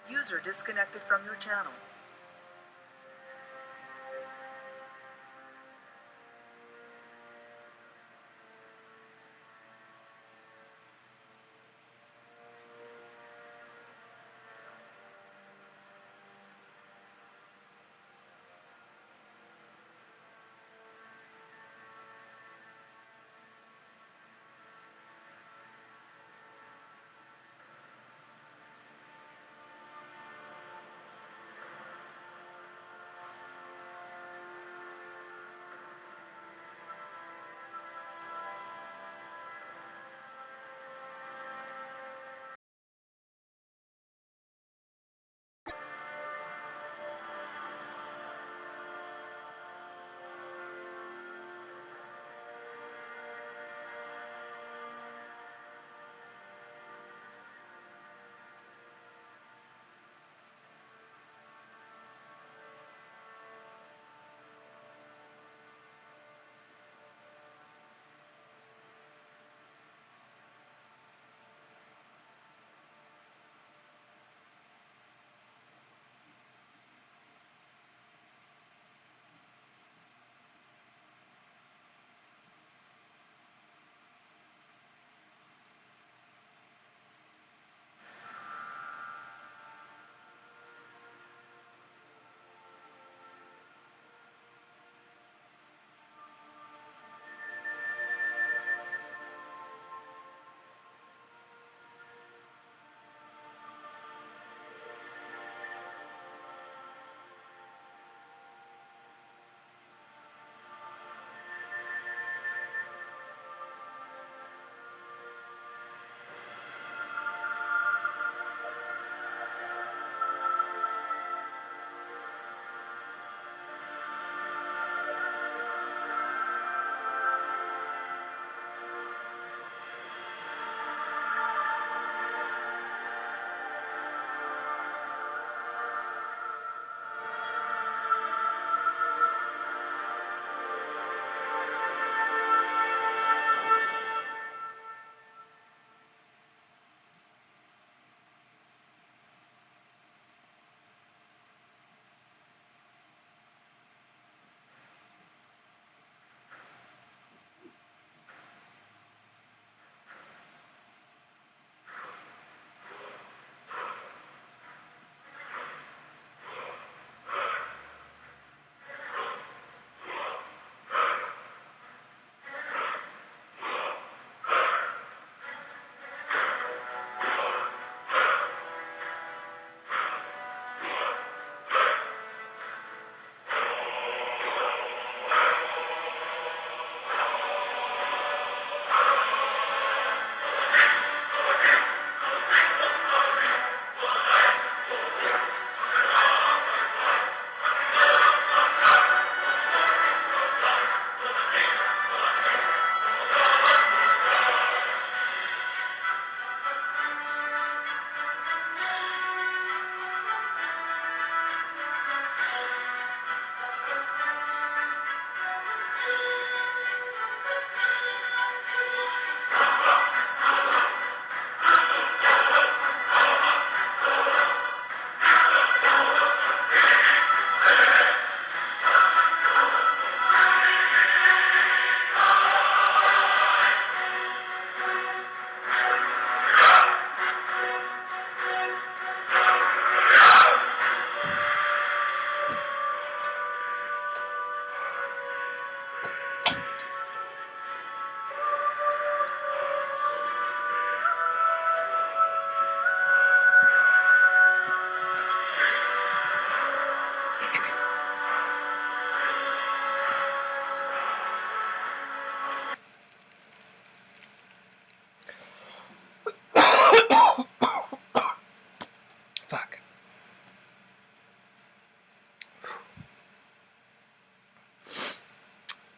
User disconnected from your channel.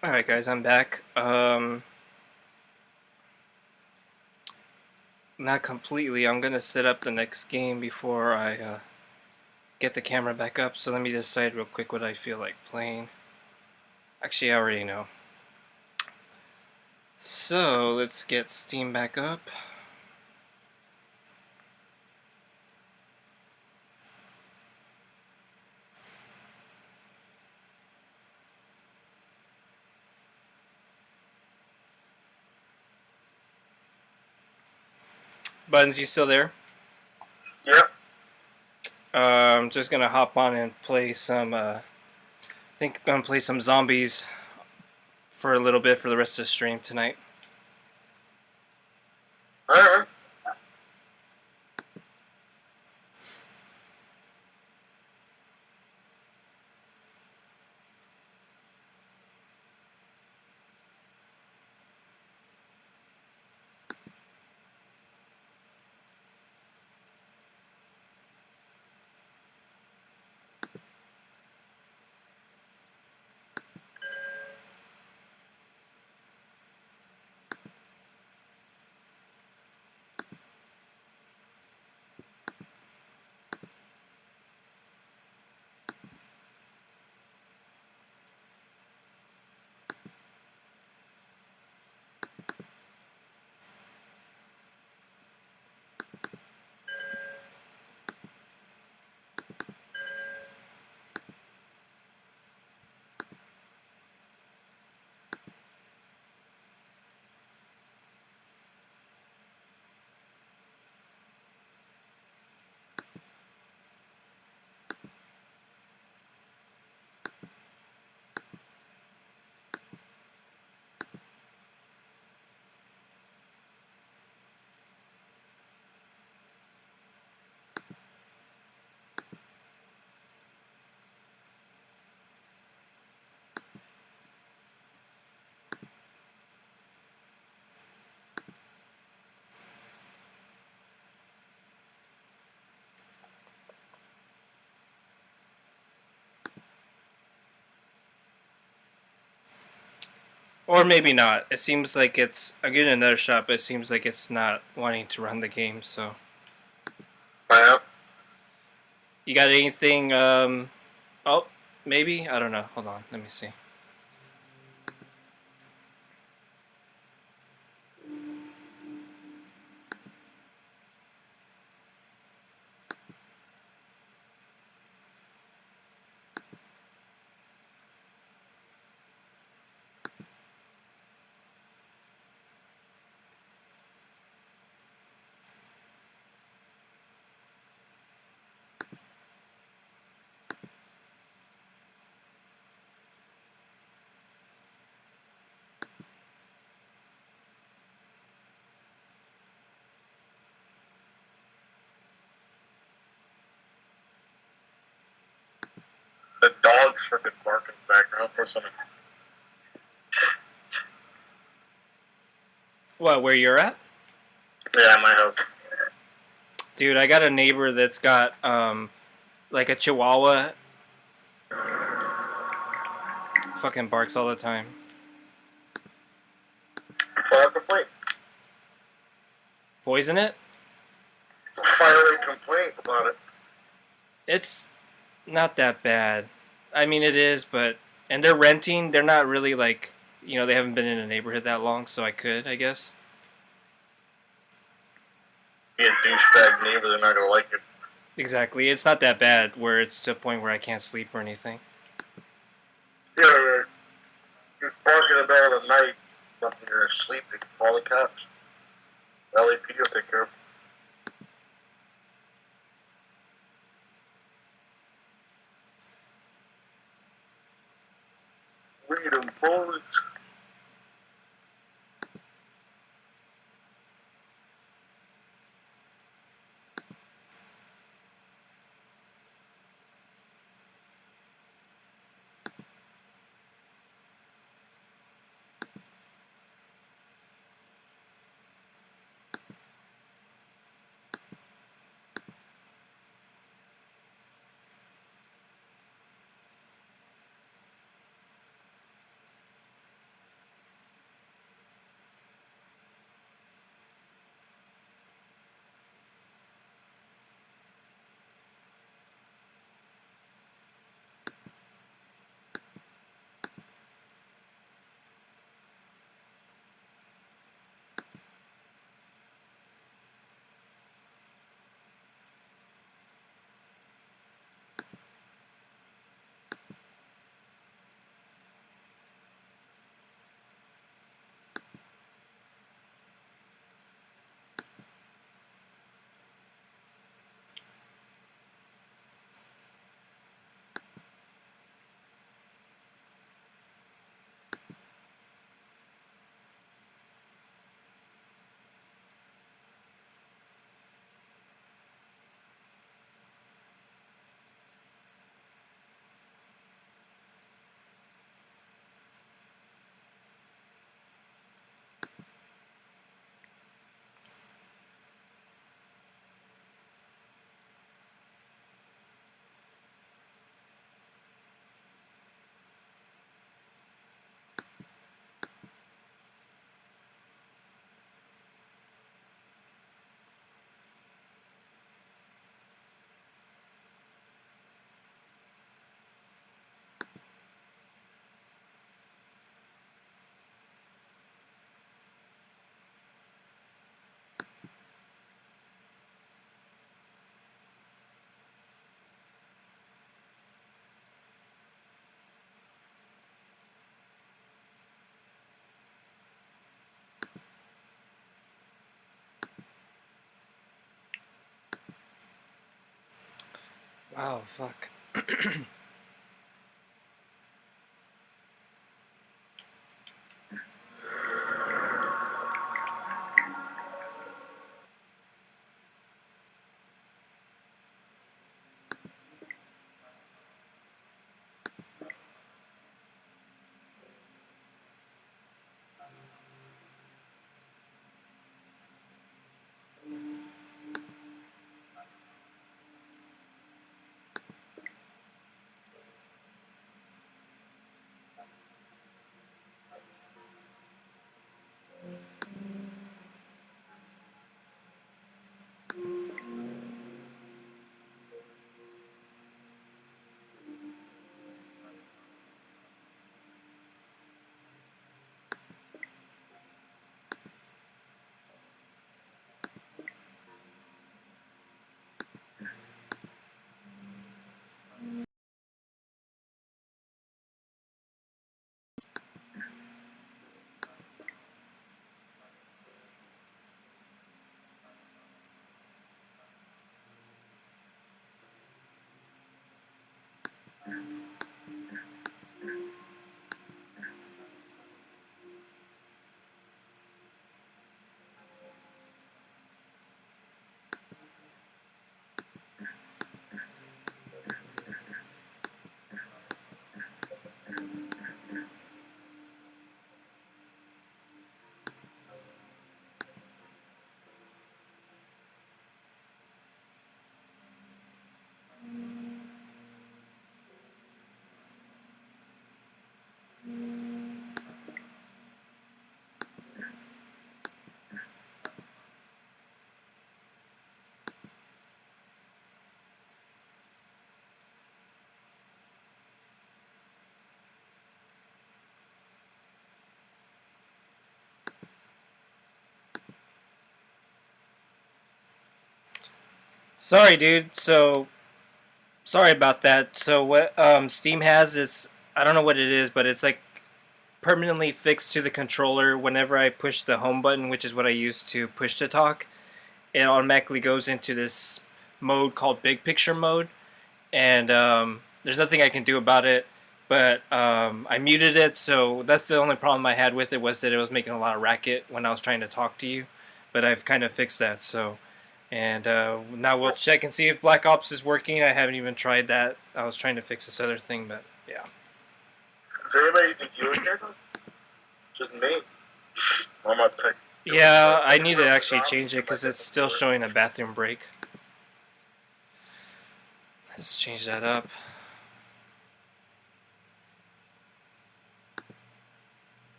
Alright guys, I'm back. Not completely. I'm gonna set up the next game before I get the camera back up, so let me decide real quick what I feel like playing. Actually, I already know. So, let's get Steam back up. Buttons, you still there? Yep. I'm just gonna hop on and play some, I think I'm gonna play some zombies for a little bit for the rest of the stream tonight. Alright. Or maybe not. It seems like it's. I'm getting another shot, but it seems like it's not wanting to run the game, so. Yep. You got anything, oh, maybe? I don't know. Hold on. Let me see. The dog's freaking barking in the background for some. What, where you're at? Yeah, my house. Dude, I got a neighbor that's got, like a chihuahua. Fucking barks all the time. File a complaint. Poison it? File a complaint about it. It's not that bad. I mean, it is, but. And they're renting. They're not really, like. They haven't been in a neighborhood that long, so I could, I guess. Be a douchebag neighbor, they're not gonna like it. Exactly. It's not that bad where it's to a point where I can't sleep or anything. Yeah, you're barking in the middle of the night, something you're asleep, they can call the cops. LAPD will take care of it. Freedom bullets. Oh, fuck. Sorry, dude. Sorry about that. So, what Steam has is, I don't know what it is, but it's like permanently fixed to the controller whenever I push the home button, which is what I use to push to talk. It automatically goes into this mode called Big Picture mode, and there's nothing I can do about it. But I muted it, so that's the only problem I had with it, was that it was making a lot of racket when I was trying to talk to you. But I've kind of fixed that, so. And now we'll check and see if Black Ops is working. I haven't even tried that. I was trying to fix this other thing, but yeah. Is anybody think you in here? Just me. I'm not tech. Yeah, I need to actually change it because it's still showing a bathroom break. Let's change that up.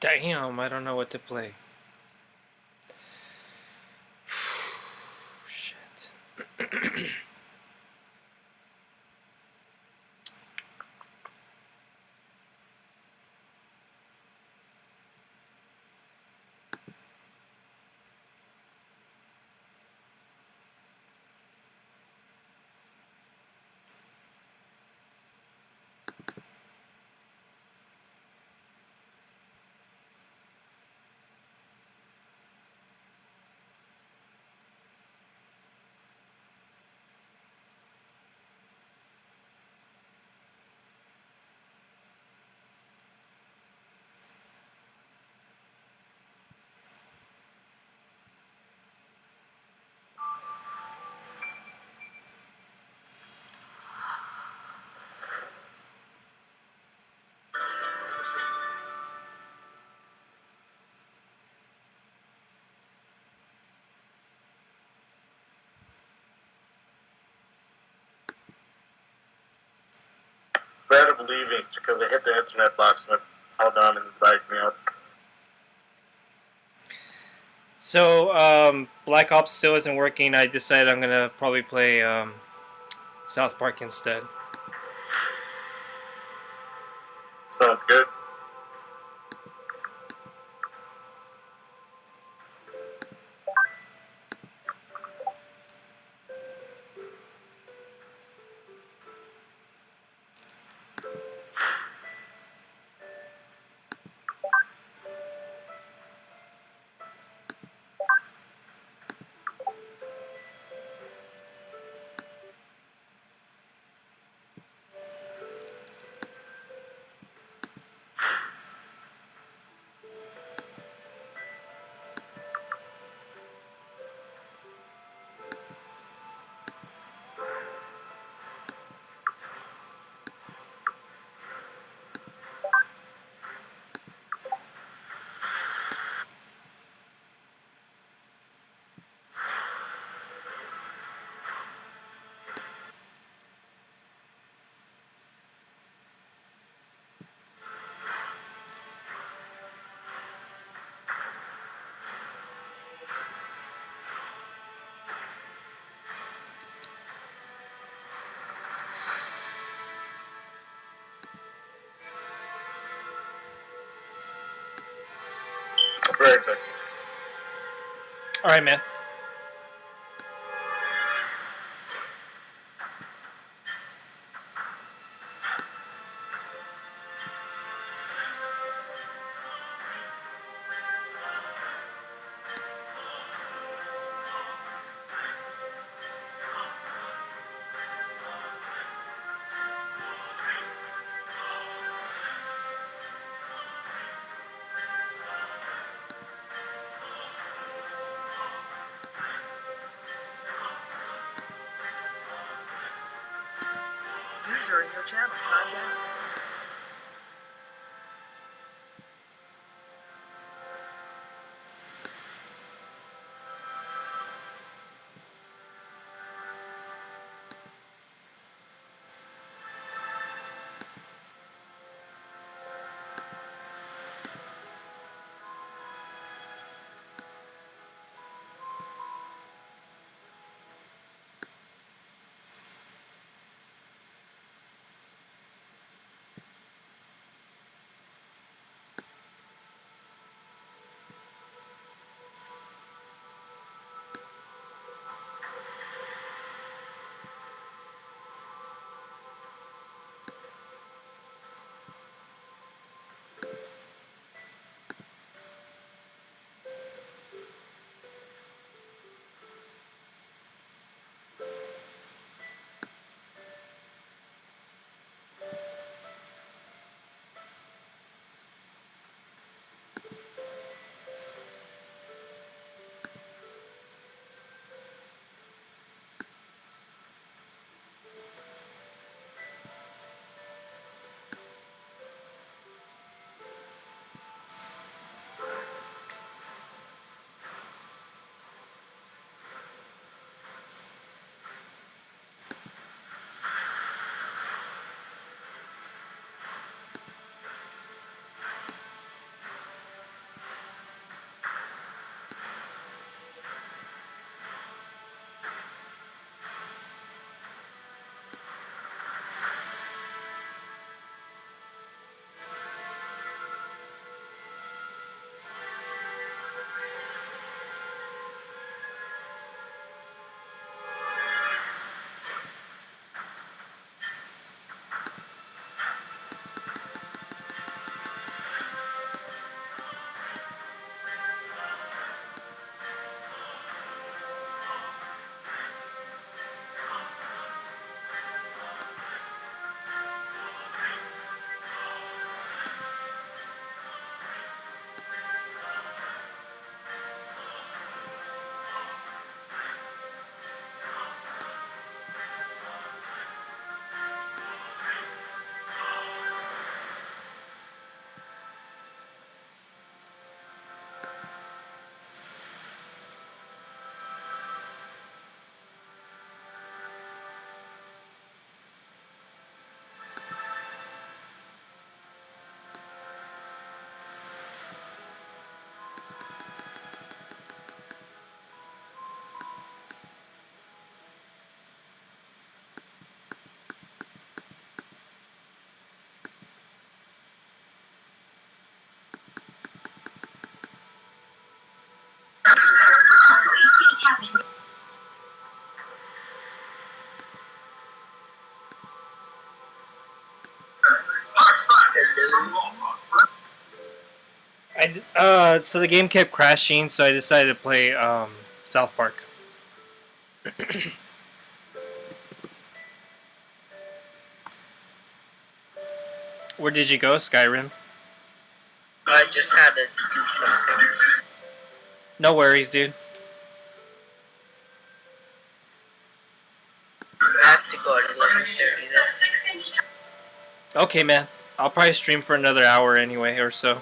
Damn, I don't know what to play. Shit. Bad of leaving because I hit the internet box and it fell down and bagged me up. So, Black Ops still isn't working. I decided I'm gonna probably play South Park instead. Sounds good. Very good. All right, man. User in your channel timed out. So the game kept crashing, so I decided to play South Park. Where did you go, Skyrim? I just had to do something. No worries, dude. I have to go at 11:30 then. Okay, man. I'll probably stream for another hour anyway, or so.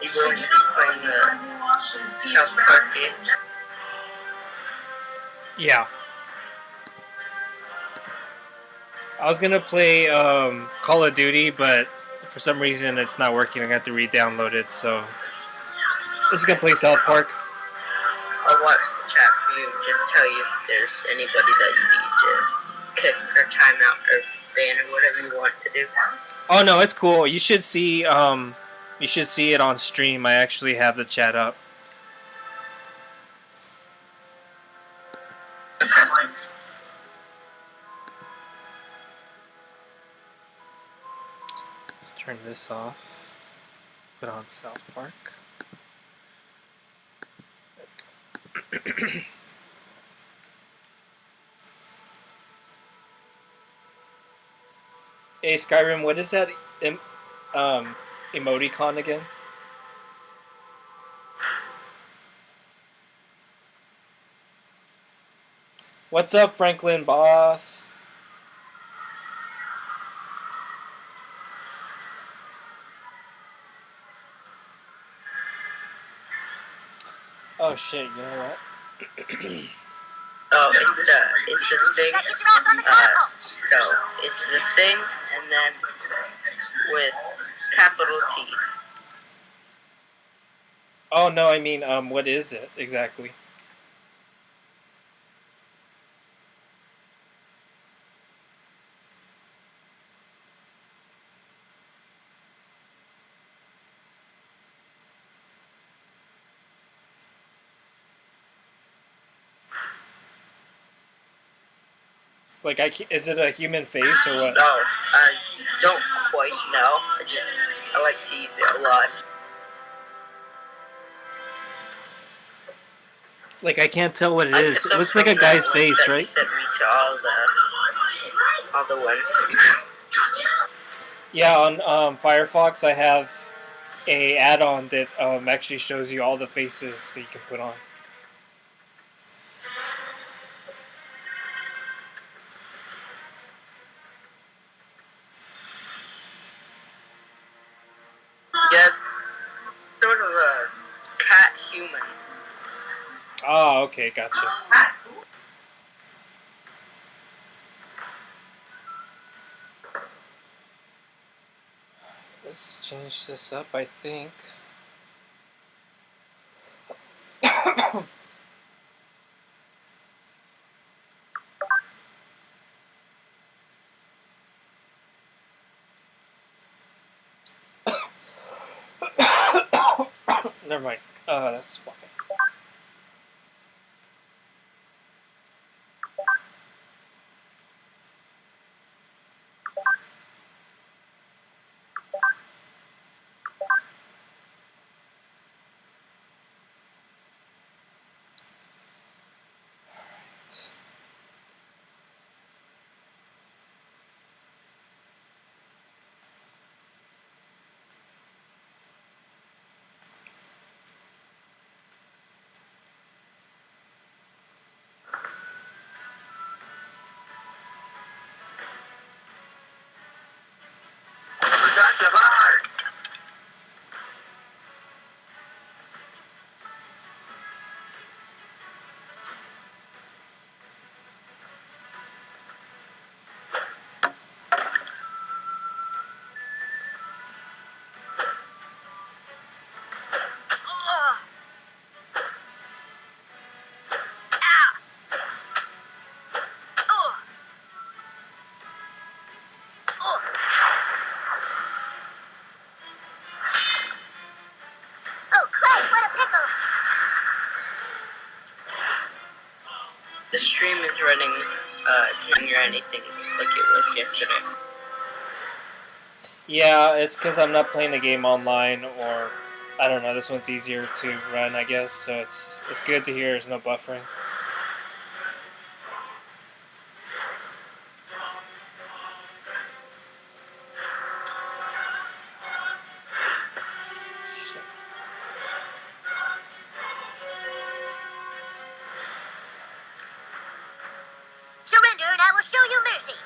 You going to be playing the South Park game? Yeah. I was gonna play Call of Duty, but for some reason it's not working. I got to re-download it, so I'm just gonna play South Park. I'll watch the chat for you and just tell you if there's anybody that you need to kick or time out or ban or whatever you want to do. Oh no, it's cool. You should see it on stream. I actually have the chat up. Let's turn this off. Put on South Park. Hey Skyrim, what is that emoticon again? What's up, Franklin boss? Oh shit, you know what? Oh, it's the thing. So it's the thing, and then with capital T's. Oh no, I mean, what is it exactly? Like, is it a human face or what? No, I don't quite know. I like to use it a lot. Like, I can't tell what it is. It looks like a guy's face, right? You sent me to all the ones. Yeah, on Firefox, I have a add-on that actually shows you all the faces that you can put on. Yeah, sort of a cat human. Oh, okay, gotcha. Let's change this up, I think. Never mind. That's fine. stream is running, it's not near anything like it was yesterday. Yeah, it's because I'm not playing the game online, or I don't know. This one's easier to run, I guess. So it's good to hear there's no buffering. Surrender and I will show you mercy.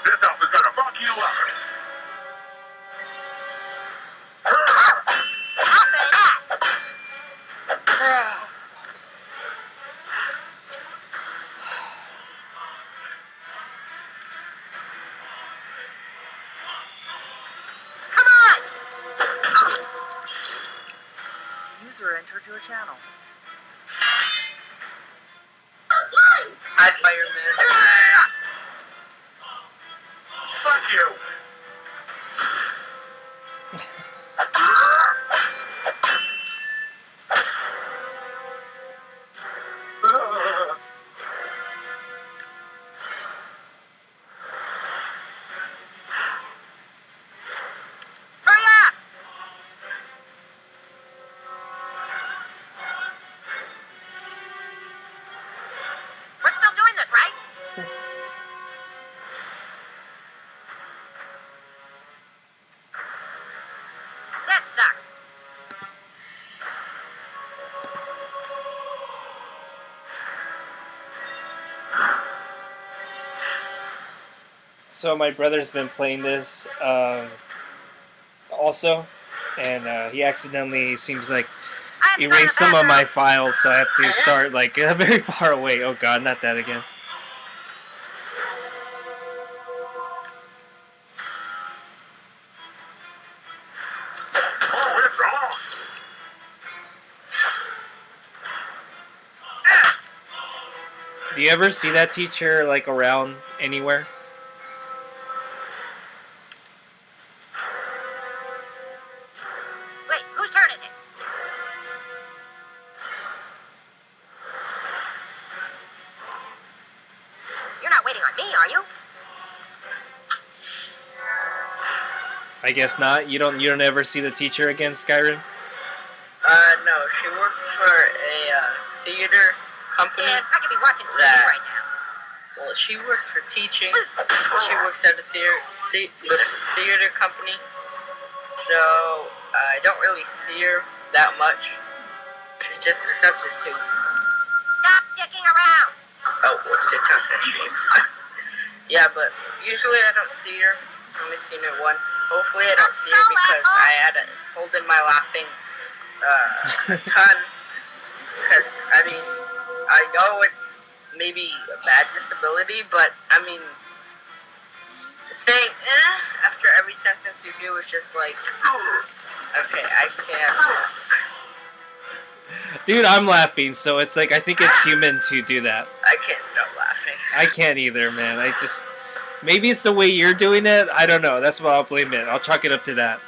This elf is gonna fuck you up. I'll say that. Come on! User entered your channel. Hi, Fireman. Fuck you. Hurry up! We're still doing this, right? This sucks. So my brother's been playing this also, and he accidentally seems like I have to go to erased the some of my bathroom. files, so I have to start like very far away. Oh god, not that again. Oh, it's on. Do you ever see that teacher like around anywhere? Wait, whose turn is it? You're not waiting on me, are you? I guess not. You don't ever see the teacher again, Skyrim? No, she works for a, theater company. Man, I could be watching TV That- right now. Well, she works for teaching. She works at a theater company. So, I don't really see her that much. She's just a substitute. Stop dicking around. Oh, whoops, it's on that stream. Yeah, but usually I don't see her. I've only seen her once. Hopefully I don't see her because I had a hold in my laughing a ton. Because, I mean, I know it's maybe a bad disability, but, I mean, saying after every sentence you do is just like, okay, I can't. Dude, I'm laughing, so it's like I think it's human to do that. I can't stop laughing. I can't either, man. I just maybe it's the way you're doing it. I don't know. That's what I'll blame it. I'll chalk it up to that.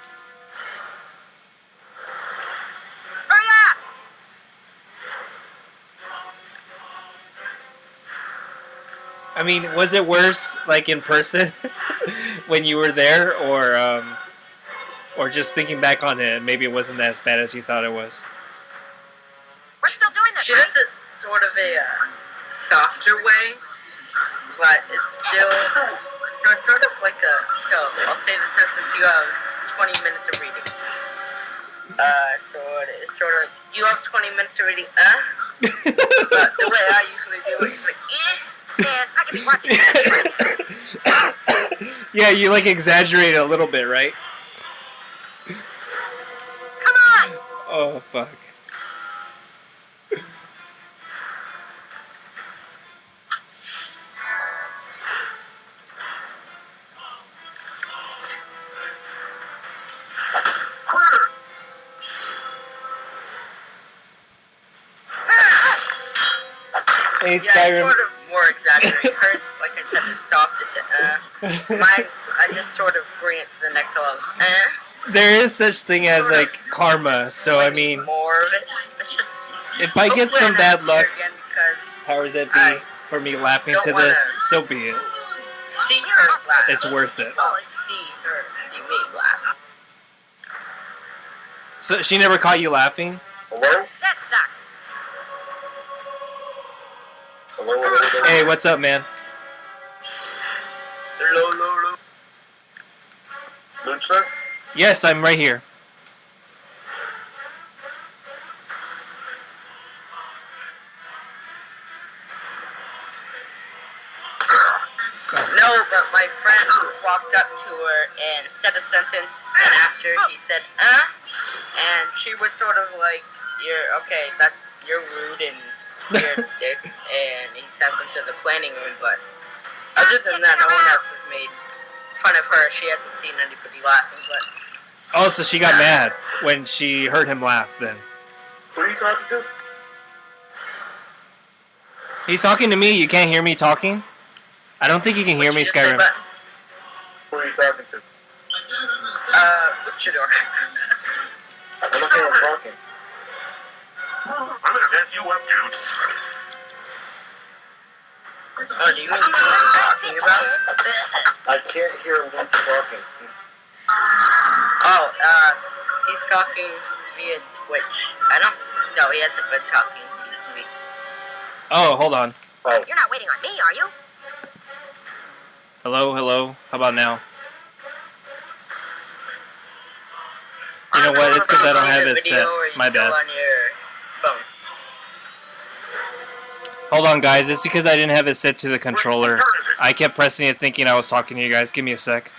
Hurry up! I mean, was it worse like in person when you were there, or just thinking back on it, maybe it wasn't as bad as you thought it was? We're still doing this, She right? does it sort of a softer way, but it's still, so it's sort of like so I'll say the sentence, you have 20 minutes of reading. So it's sort of, you have 20 minutes of reading, but the way I usually do it is like, Man, I could be watching TV right now. Yeah, you like exaggerate it a little bit, right? Come on! Oh fuck. Hey, yeah, it's Skyrim. sort of more exaggerated. Hers, like I said, is soft, it's mine, I just sort of bring it to the next level. There is such thing as Sort like of. karma. So I mean, more of it. It's just if I get hopefully some I bad don't see her luck, again because powers that be, I for me laughing don't to wanna- this, so be it. see her laugh. It's worth it. See me laugh. So she never caught you laughing? Hello? That sucks. Hello? Hey, what's up, man? Hello. Lucha? Yes, I'm right here. No, but my friend walked up to her and said a sentence, and after he said, and she was sort of like, you're rude and you're a dick, and he sent him to the planning room, but other than that, no one else has made fun of her. She hasn't seen anybody laughing, but Oh, so she got mad when she heard him laugh then. Who are you talking to? He's talking to me, you can't hear me talking? I don't think you can hear What'd me, you just say, Skyrim. Buttons? Who are you talking to? Luchador. I don't hear him talking. I'm gonna mess you up, dude. Oh, do you mean what I'm talking about? I can't hear Lucha talking. Oh, he's talking via Twitch. No, he hasn't been talking to me. Oh, hold on. Oh, You're not waiting on me, are you? Hello, hello. How about now? You know what? It's because I don't have it set. My bad. On your phone. Hold on, guys. It's because I didn't have it set to the controller. I kept pressing it thinking I was talking to you guys. Give me a sec.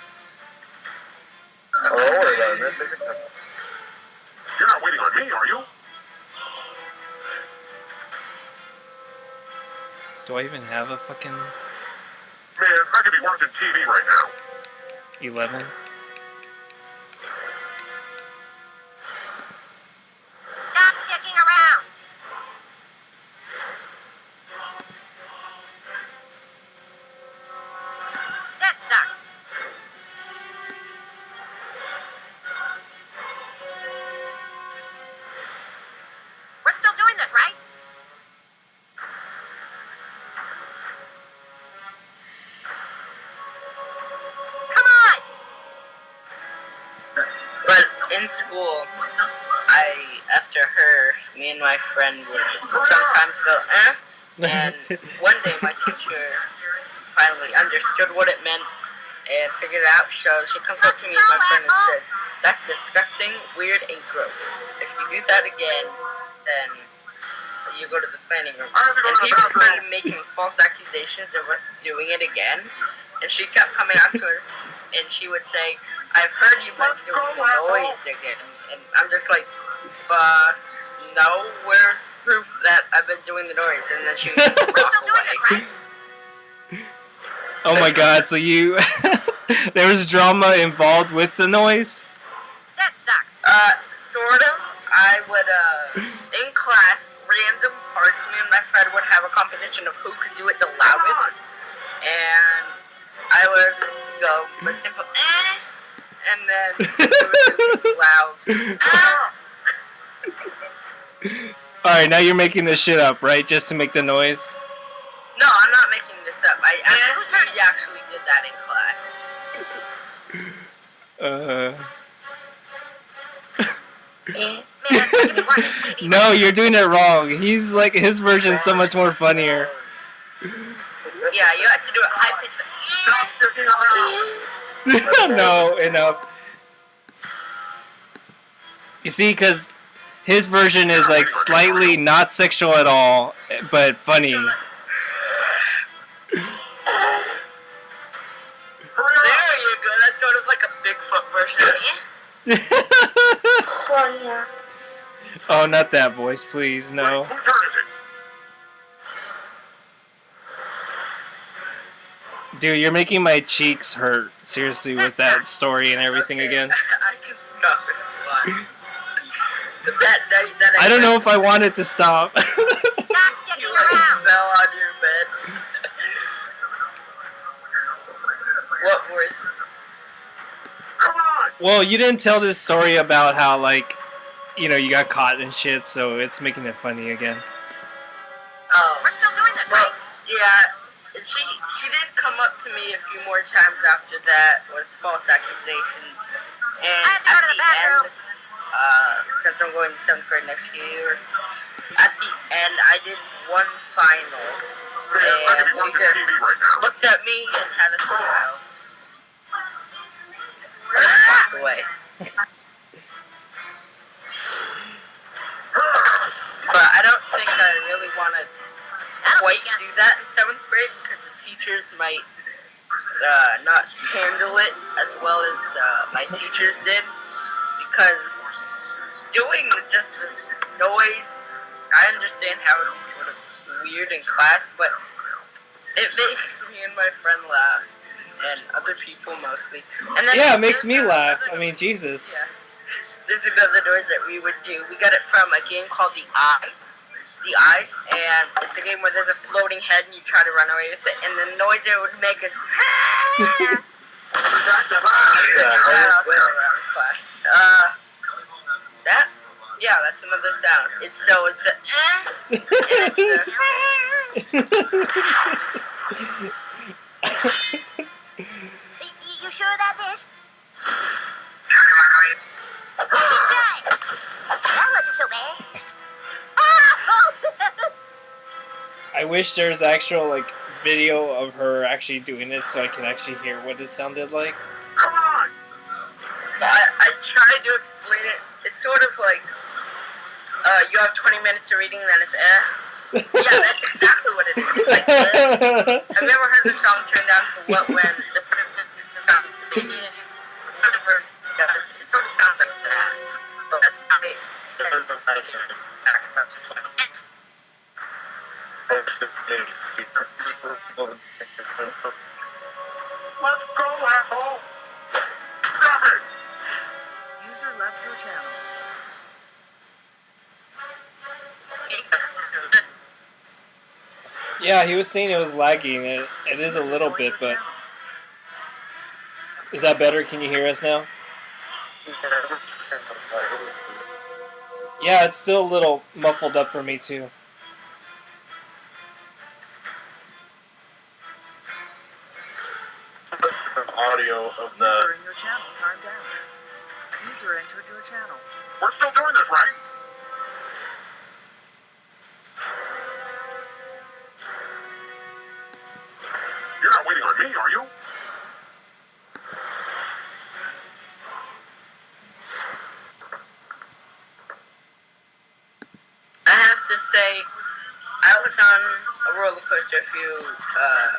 oh, don't worry about it, man. Take your time. You're not waiting on me, are you? Do I even have a fucking Man, I could be watching TV right now. 11? Stop dicking around. That sucks. We're still doing this, right? Come on! But in school, after me and my friend would sometimes go, and one day my teacher finally understood what it meant and figured it out, so she comes up to me and my friend and says, "That's disgusting, weird, and gross. If you do that again, then you go to the planning room." And people started making false accusations of us doing it again, and she kept coming up to us, and she would say, "I've heard you've been doing the noise again," and I'm just like, no, where's proof that I've been doing the noise? And then she would just walk away. Oh my god, so you... there was drama involved with the noise? That sucks. Sort of. I would, in class, random parts, me and my friend would have a competition of who could do it the loudest. And I would go a simple, and then we would do this loud, Alright, now you're making this shit up, right? Just to make the noise? No, I'm not making this up. I actually did that in class. Man, I could be watching TV. No, you're doing it wrong. He's like, his version's so much more funnier. Yeah, you have to do it high pitch. Stop dicking around. No, enough. You see, because his version is like slightly not sexual at all, but funny. There you go. That's sort of like a Bigfoot version. Oh, not that voice, please, no. Whose turn is it? Dude, you're making my cheeks hurt, seriously, with that story and everything Okay, again. I can stop it if you want. But that I don't know if I want it to stop. Stop you dicking like around. fell on your bed. What voice? Come on! Well, you didn't tell this story about how, like, you know, you got caught and shit, so it's making it funny again. Oh. We're still doing this, Well, right? yeah, and she did come up to me a few more times after that with false accusations. And I have to go to the bathroom. since I'm going to 7th grade next year, at the end I did one final, and she just looked at me and had a smile. And walked away. But I don't think I really want to quite do that in 7th grade because the teachers might not handle it as well as my teachers did. Because doing just the noise, I understand how it would be sort of weird in class, but it makes me and my friend laugh, and other people mostly. And then Yeah, it makes me there's laugh. another I mean, noise. Jesus. Yeah. There's another noise that we would do. We got it from a game called The Eyes. The Eyes, and it's a game where there's a floating head and you try to run away with it, and the noise it would make is that also around class. That's another sound. It's the and it's the You sure about this? That wasn't so bad. I wish there's actual like video of her actually doing it so I can actually hear what it sounded like. Come on! I tried to explain it. It's sort of like you have 20 minutes to reading, then it's Yeah, that's exactly what it is. It's like have you ever heard the song "Turn Down for What" when the person it sort of sounds like that, but I said just like. Let's go, asshole! Stop it! User left your channel. Yeah, he was saying it was lagging. It is a little bit, but is that better? Can you hear us now? Yeah, it's still a little muffled up for me too. Audio of the. User in your channel timed out. User entered your channel. We're still doing this, right? You're not waiting on me, are you? I have to say, I was on a roller coaster a few, I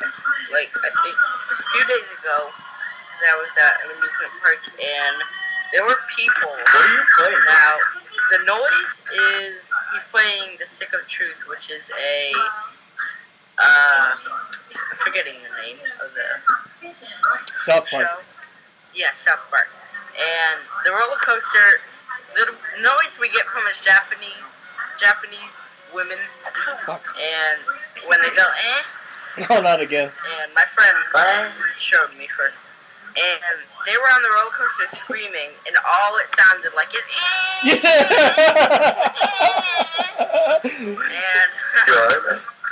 think, a few days ago. I was at an amusement park, and there were people. What are you playing? Now, the noise is he's playing The Stick of Truth, which is I'm forgetting the name of the South Park. show. Yeah, South Park. And the roller coaster, the noise we get from is Japanese women, and when they go No, not again. and my friend showed me first, and they were on the roller coaster screaming, and all it sounded like is and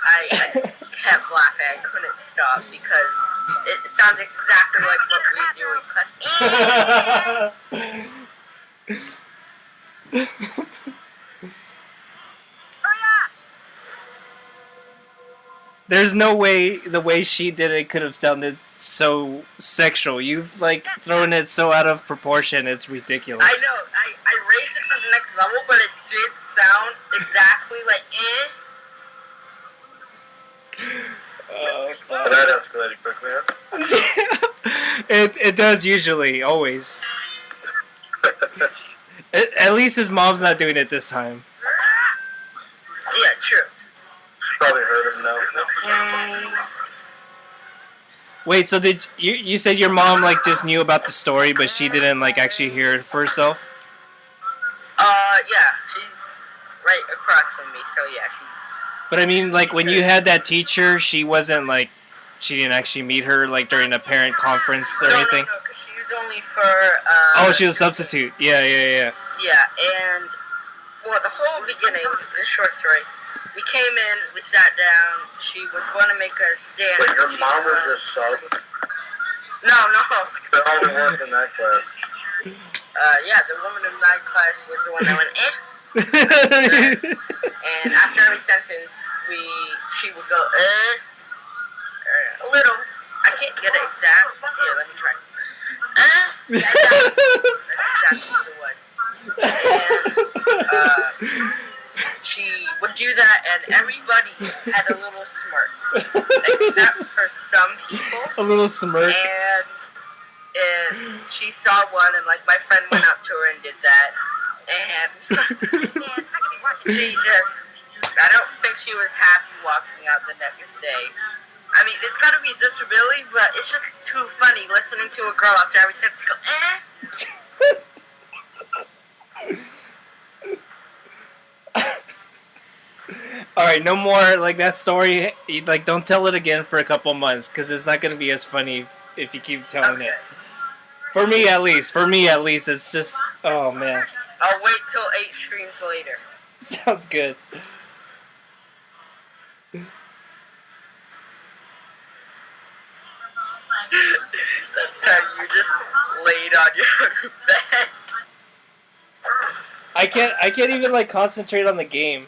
I just kept laughing. I couldn't stop because it sounds exactly like what we do in class. There's no way the way she did it could have sounded so sexual. You've like thrown it so out of proportion. It's ridiculous. I know. I raised it to the next level, but it did sound exactly like That escalated quickly, huh? it does usually, always. At least his mom's not doing it this time. Yeah, true. Probably heard him now. Wait, so did you said your mom like just knew about the story, but she didn't like actually hear it for herself? Yeah, she's right across from me, so yeah, she's. But I mean, like when you had that teacher, she wasn't like she didn't actually meet her like during a parent conference or anything. No, because she was only for. Oh, she was a substitute. Yeah. Yeah, and well, the whole beginning, this short story, we came in, we sat down, she was going to make us dance. But your mom was your sub? No. They're all the work in that class. Yeah, the woman in my class was the one that went, and after every sentence, she would go, a little. I can't get it exact. Here, let me try. Yeah, that's exactly what it was. And, she would do that, and everybody had a little smirk, except for some people. A little smirk. And she saw one, and like my friend went up to her and did that, and she just, I don't think she was happy walking out the next day. I mean, it's gotta be a disability, but it's just too funny listening to a girl after every sentence go, Alright, no more like that story. Like, don't tell it again for a couple months, because it's not gonna be as funny if you keep telling it. For me at least, it's just, oh man. I'll wait till 8 streams later. Sounds good. That time you just laid on your bed. I can't even like concentrate on the game.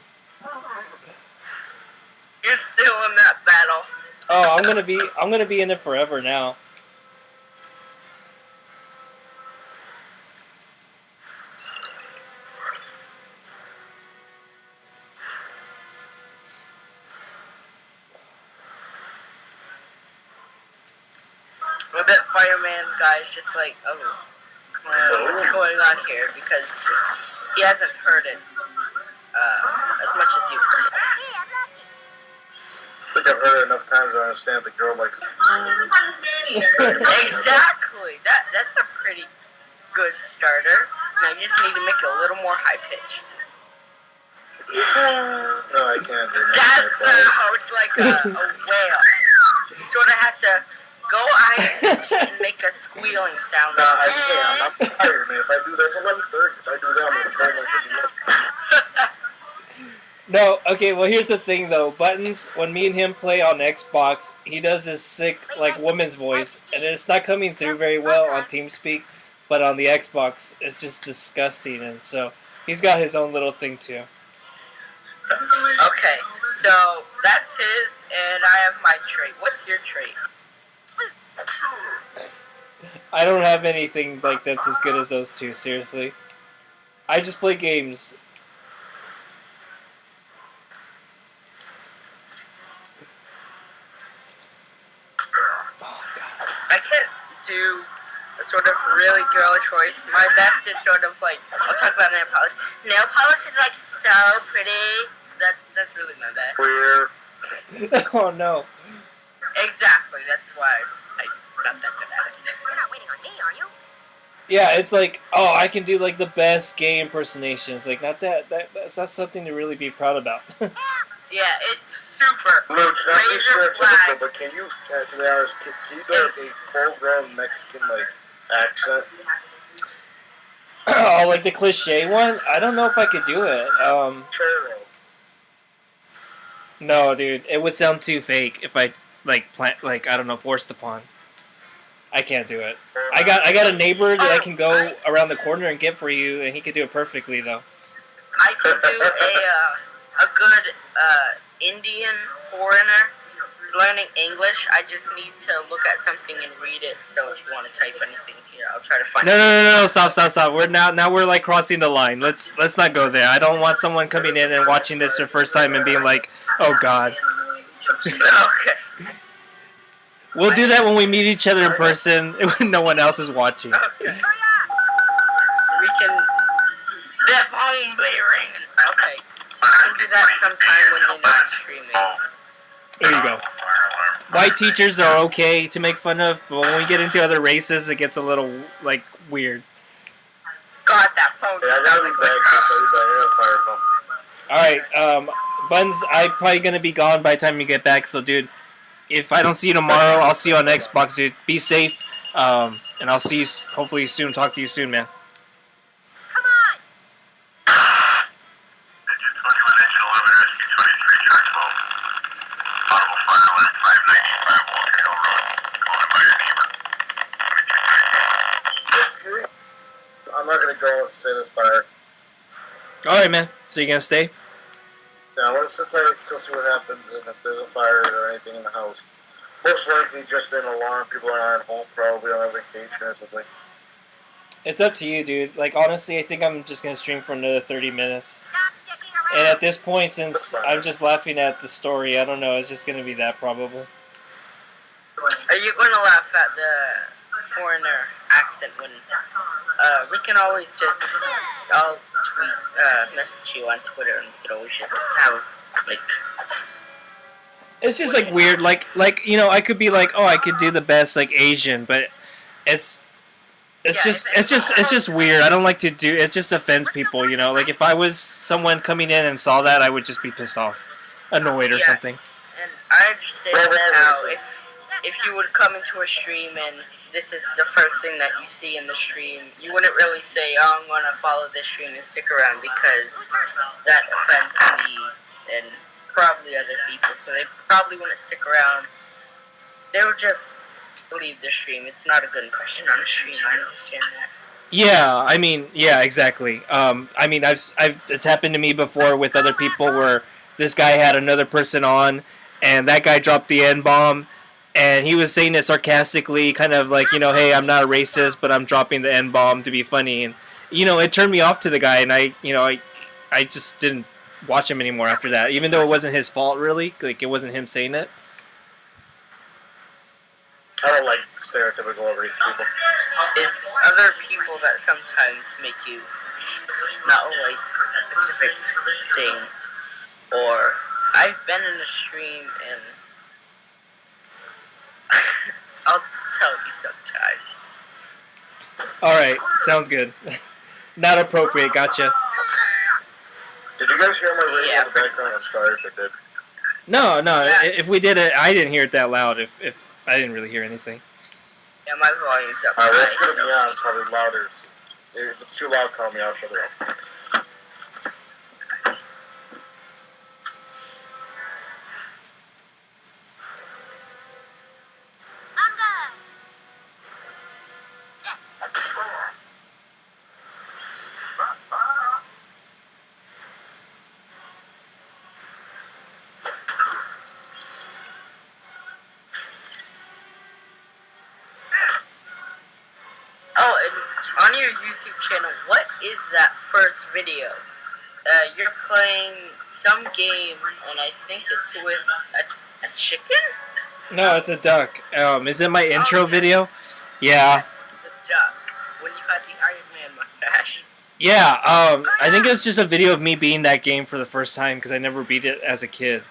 You're still in that battle. Oh, I'm gonna be in it forever now. I bet Fireman guy's just like, oh, what's going on here? Because he hasn't heard it as much as you've heard it. I think I've heard it enough times to understand the girl likes it. Exactly. That's a pretty good starter. Now you just need to make it a little more high pitched. No, I can't do that. That's how it's like a whale. You sort of have to go high pitch and make a squealing sound. No, I can't. I'm tired, man. If I do that, it's 11:30. If I do that, I'm going to turn my No, okay, well here's the thing though. Buttons, when me and him play on Xbox, he does this sick, like, woman's voice, and it's not coming through very well on TeamSpeak, but on the Xbox, it's just disgusting, and so he's got his own little thing too. Okay, so that's his, and I have my trait. What's your trait? I don't have anything like that's as good as those two, seriously. I just play games. I can't do a sort of really girly choice. My best is sort of like, I'll talk about nail polish. Nail polish is like so pretty. That's really my best. Weird. Oh no. Exactly, that's why I got that good at it. You're not waiting on me, are you? Yeah, it's like, oh, I can do like the best gay impersonations. Like, not that's not something to really be proud about. Yeah, it's super. Luch, not be Razor flag. but can you, to be honest, can you do a full-grown Mexican, like, accent? Oh, like the cliche one? I don't know if I could do it. Churro. No, dude, it would sound too fake if I I don't know, forced upon. I can't do it. I got a neighbor that I can go around the corner and get for you, and he could do it perfectly though. I can do a good Indian foreigner learning English. I just need to look at something and read it. So if you want to type anything here, I'll try to find. No! Stop! We're now we're like crossing the line. Let's not go there. I don't want someone coming in and watching this for the first time and being like, "Oh God." Okay. We'll do that when we meet each other in person when no one else is watching. Okay. We can. The phone be ringing. Okay. We can do that sometime when you're not streaming. There you go. White teachers are okay to make fun of, but when we get into other races, it gets a little, like, weird. God, that phone Yeah, just I sounded gotta be like. back. Alright, Buns, I'm probably gonna be gone by the time you get back, so dude, if I don't see you tomorrow, I'll see you on Xbox, dude. Be safe, and I'll see you hopefully soon. Talk to you soon, man. Come on! still want to stay this fire. Alright, man. So you gonna stay? Yeah, I want to sit tight, still see what happens, and if there's a fire or anything in the house. Most likely just an alarm. People are not at home, probably on a vacation or something. It's up to you, dude. Like, honestly, I think I'm just gonna stream for another 30 minutes. Stop dicking around. And at this point, since I'm just laughing at the story, I don't know, it's just gonna be that probable. Are you going to laugh at the foreigner accent when we can always just I'll tweet message you on Twitter and we could always just have like It's just like weird, like you know, I could be like, oh, I could do the best like Asian, but it's just weird. I don't like to do. It just offends people, you know. Like if I was someone coming in and saw that, I would just be pissed off, annoyed or something. And I understand how if you would come into a stream and this is the first thing that you see in the stream, you wouldn't really say, oh, I'm gonna follow this stream and stick around because that offends me and probably other people, so they probably wouldn't stick around. They would just leave the stream. It's not a good impression on a stream. I understand that. Yeah, I mean, yeah, exactly. I mean, it's happened to me before with other people where this guy had another person on, and that guy dropped the N-bomb, and he was saying it sarcastically, kind of like, you know, hey, I'm not a racist, but I'm dropping the N-bomb to be funny, and you know, it turned me off to the guy, and I just didn't watch him anymore after that, even though it wasn't his fault, really. Like, it wasn't him saying it. I don't like stereotypical race people. It's other people that sometimes make you not like a specific thing. Or I've been in a stream and I'll tell you sometime. Alright, sounds good. Not appropriate, gotcha. Did you guys hear my radio in the background? I'm sorry if I did. No, if we did it, I didn't hear it that loud, if I didn't really hear anything. Yeah, my volume's up. Alright, well, it's going to be on, probably louder. If it's too loud, call me, I'll shut it up. I'm done. Oh, and on your YouTube channel, what is that first video? You're playing some game, and I think it's with a chicken? No, it's a duck. Is it my intro video? Yeah. Yes, the duck. When you had the Iron Man mustache. Yeah, I think it was just a video of me beating that game for the first time, because I never beat it as a kid.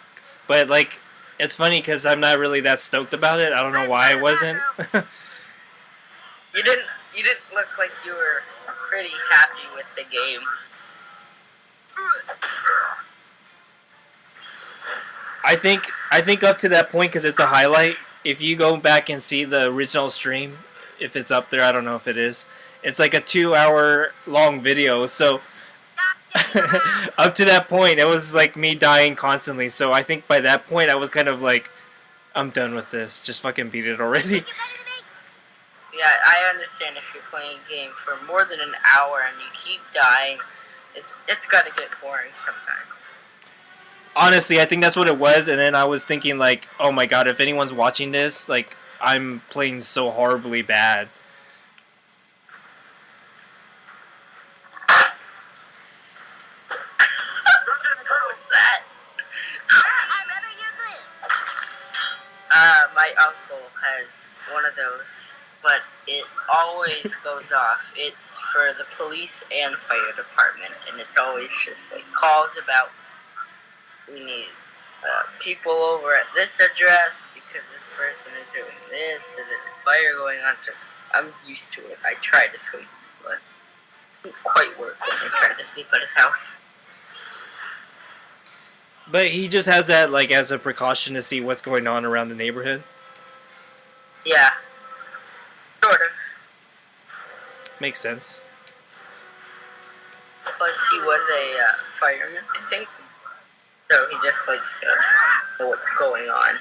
But, like, it's funny because I'm not really that stoked about it. I don't know why I wasn't. You didn't look like you were pretty happy with the game. I think up to that point, because it's a highlight, if you go back and see the original stream, if it's up there, I don't know if it is, it's like a 2-hour long video, so up to that point, it was like me dying constantly, so I think by that point, I was kind of like, I'm done with this, just fucking beat it already. Yeah, I understand if you're playing a game for more than an hour and you keep dying, it's gotta get boring sometime. Honestly, I think that's what it was, and then I was thinking like, oh my god, if anyone's watching this, like, I'm playing so horribly bad. What's that? My uncle has one of those, but it always goes off. It's for the police and fire department, and it's always just like calls about we need people over at this address because this person is doing this, or there's a fire going on. So I'm used to it. I try to sleep, but it doesn't quite work when I try to sleep at his house. But he just has that like as a precaution to see what's going on around the neighborhood. Yeah, sort of. Makes sense. Plus, he was a fireman, I think. So he just likes to know what's going on.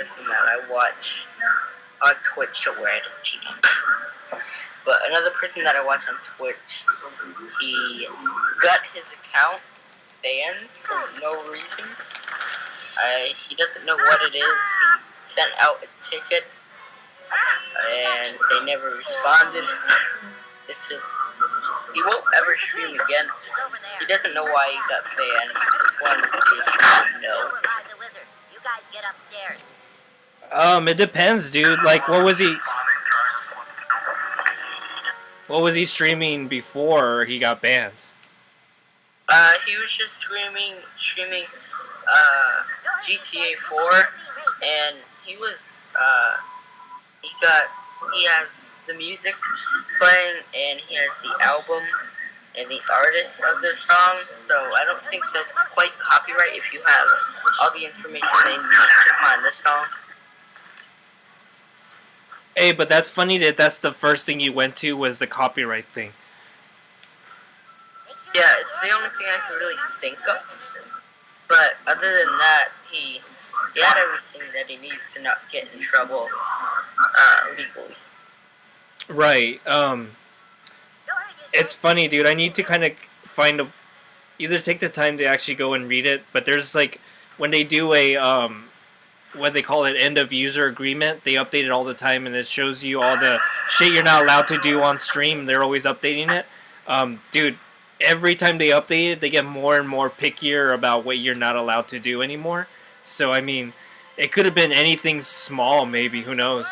person that I watch on Twitch aware of cheating. But another person that I watch on Twitch, he got his account banned for no reason. He doesn't know what it is. He sent out a ticket, and they never responded. It's just, he won't ever stream again. He doesn't know why he got banned. He just wanted to see if he would know. You guys get upstairs. It depends, dude. Like, what was he streaming before he got banned? He was just streaming GTA 4, and he has the music playing, and he has the album and the artist of the song, so I don't think that's quite copyright if you have all the information they need to find the song. Hey, but that's funny that that's the first thing you went to was the copyright thing. Yeah, it's the only thing I can really think of. But other than that, he had everything that he needs to not get in trouble legally. Right. It's funny, dude. I need to kind of either take the time to actually go and read it, but there's like, when they do a, what they call it, end of user agreement, they update it all the time, and it shows you all the shit you're not allowed to do on stream. They're always updating it. Dude, every time they update it, they get more and more pickier about what you're not allowed to do anymore. So, I mean, it could have been anything small, maybe. Who knows?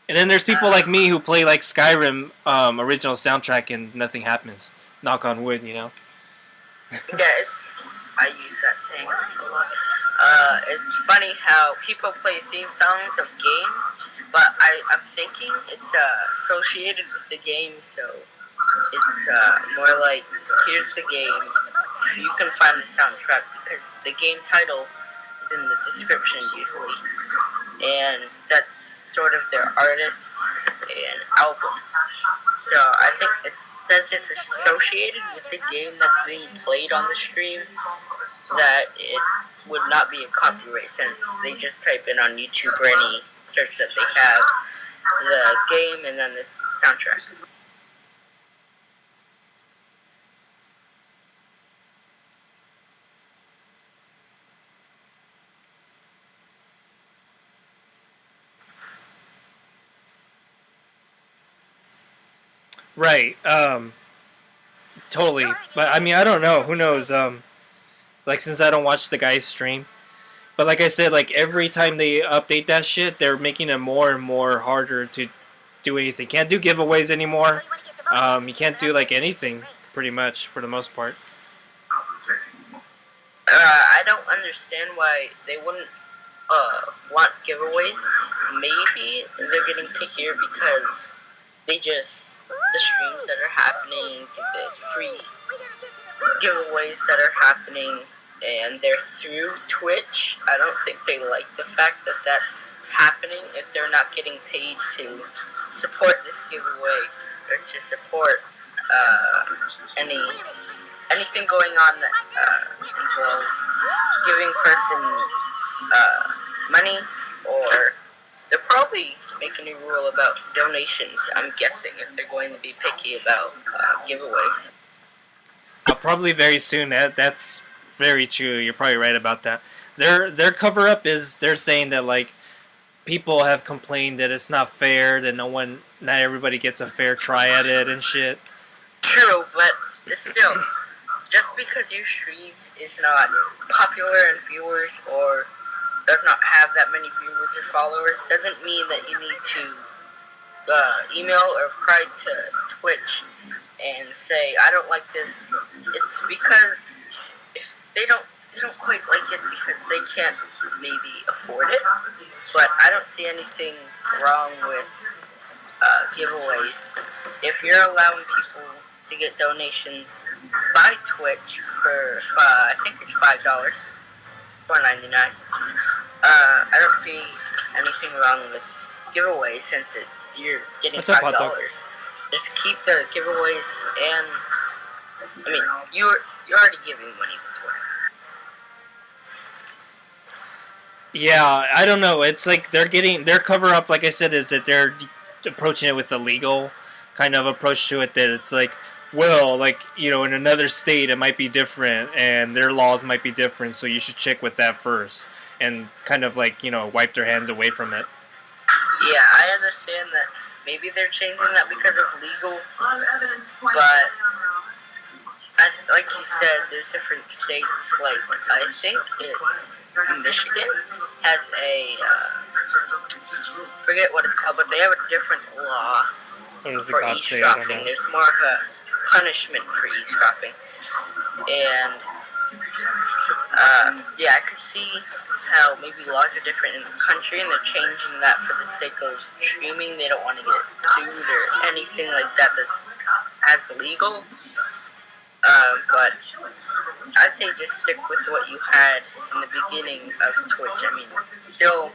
And then there's people like me who play, like, Skyrim original soundtrack and nothing happens. Knock on wood, you know? Yeah, I use that saying a lot. It's funny how people play theme songs of games, but I'm thinking it's associated with the game, so it's more like, here's the game, you can find the soundtrack, because the game title is in the description usually, and that's sort of their artist and album. So I think since it's associated with the game that's being played on the stream, that it would not be a copyright, since they just type in on YouTube or any search that they have the game and then the soundtrack. Right. Totally. But I mean, I don't know. Who knows? Like, since I don't watch the guy's stream. But like I said, like, every time they update that shit, they're making it more and more harder to do anything. Can't do giveaways anymore. You can't do, like, anything, pretty much, for the most part. I don't understand why they wouldn't want giveaways. Maybe they're getting pickier because they just, the streams that are happening, the free giveaways that are happening, and they're through Twitch. I don't think they like the fact that that's happening if they're not getting paid to support this giveaway or to support anything going on that involves giving person money, or they're probably making a rule about donations, I'm guessing, if they're going to be picky about giveaways. Probably very soon. That's very true. You're probably right about that. Their cover up is they're saying that, like, people have complained that it's not fair, that not everybody gets a fair try at it and shit. True, but still, just because your stream is not popular in viewers or does not have that many viewers or followers doesn't mean that you need to email or cry to Twitch and say, I don't like this. It's because if they don't quite like it because they can't maybe afford it. But I don't see anything wrong with giveaways. If you're allowing people to get donations by Twitch for I think it's $5, $4.99. I don't see anything wrong with giveaways since you're getting $5. Just keep the giveaways, and I mean you're already giving money before. Yeah, I don't know. It's like they're getting their cover up. Like I said, is that they're approaching it with a legal kind of approach to it. That it's like, well, like in another state it might be different, and their laws might be different. So you should check with that first, and kind of like wipe their hands away from it. Yeah, I understand that maybe they're changing that because of legal, but like you said, there's different states. Like I think it's Michigan has a forget what it's called, but they have a different law for eavesdropping. There's more of a punishment for eavesdropping, and yeah, I could see how maybe laws are different in the country, and they're changing that for the sake of streaming. They don't want to get sued or anything like that that's as illegal. But I say just stick with what you had in the beginning of Twitch. I mean, still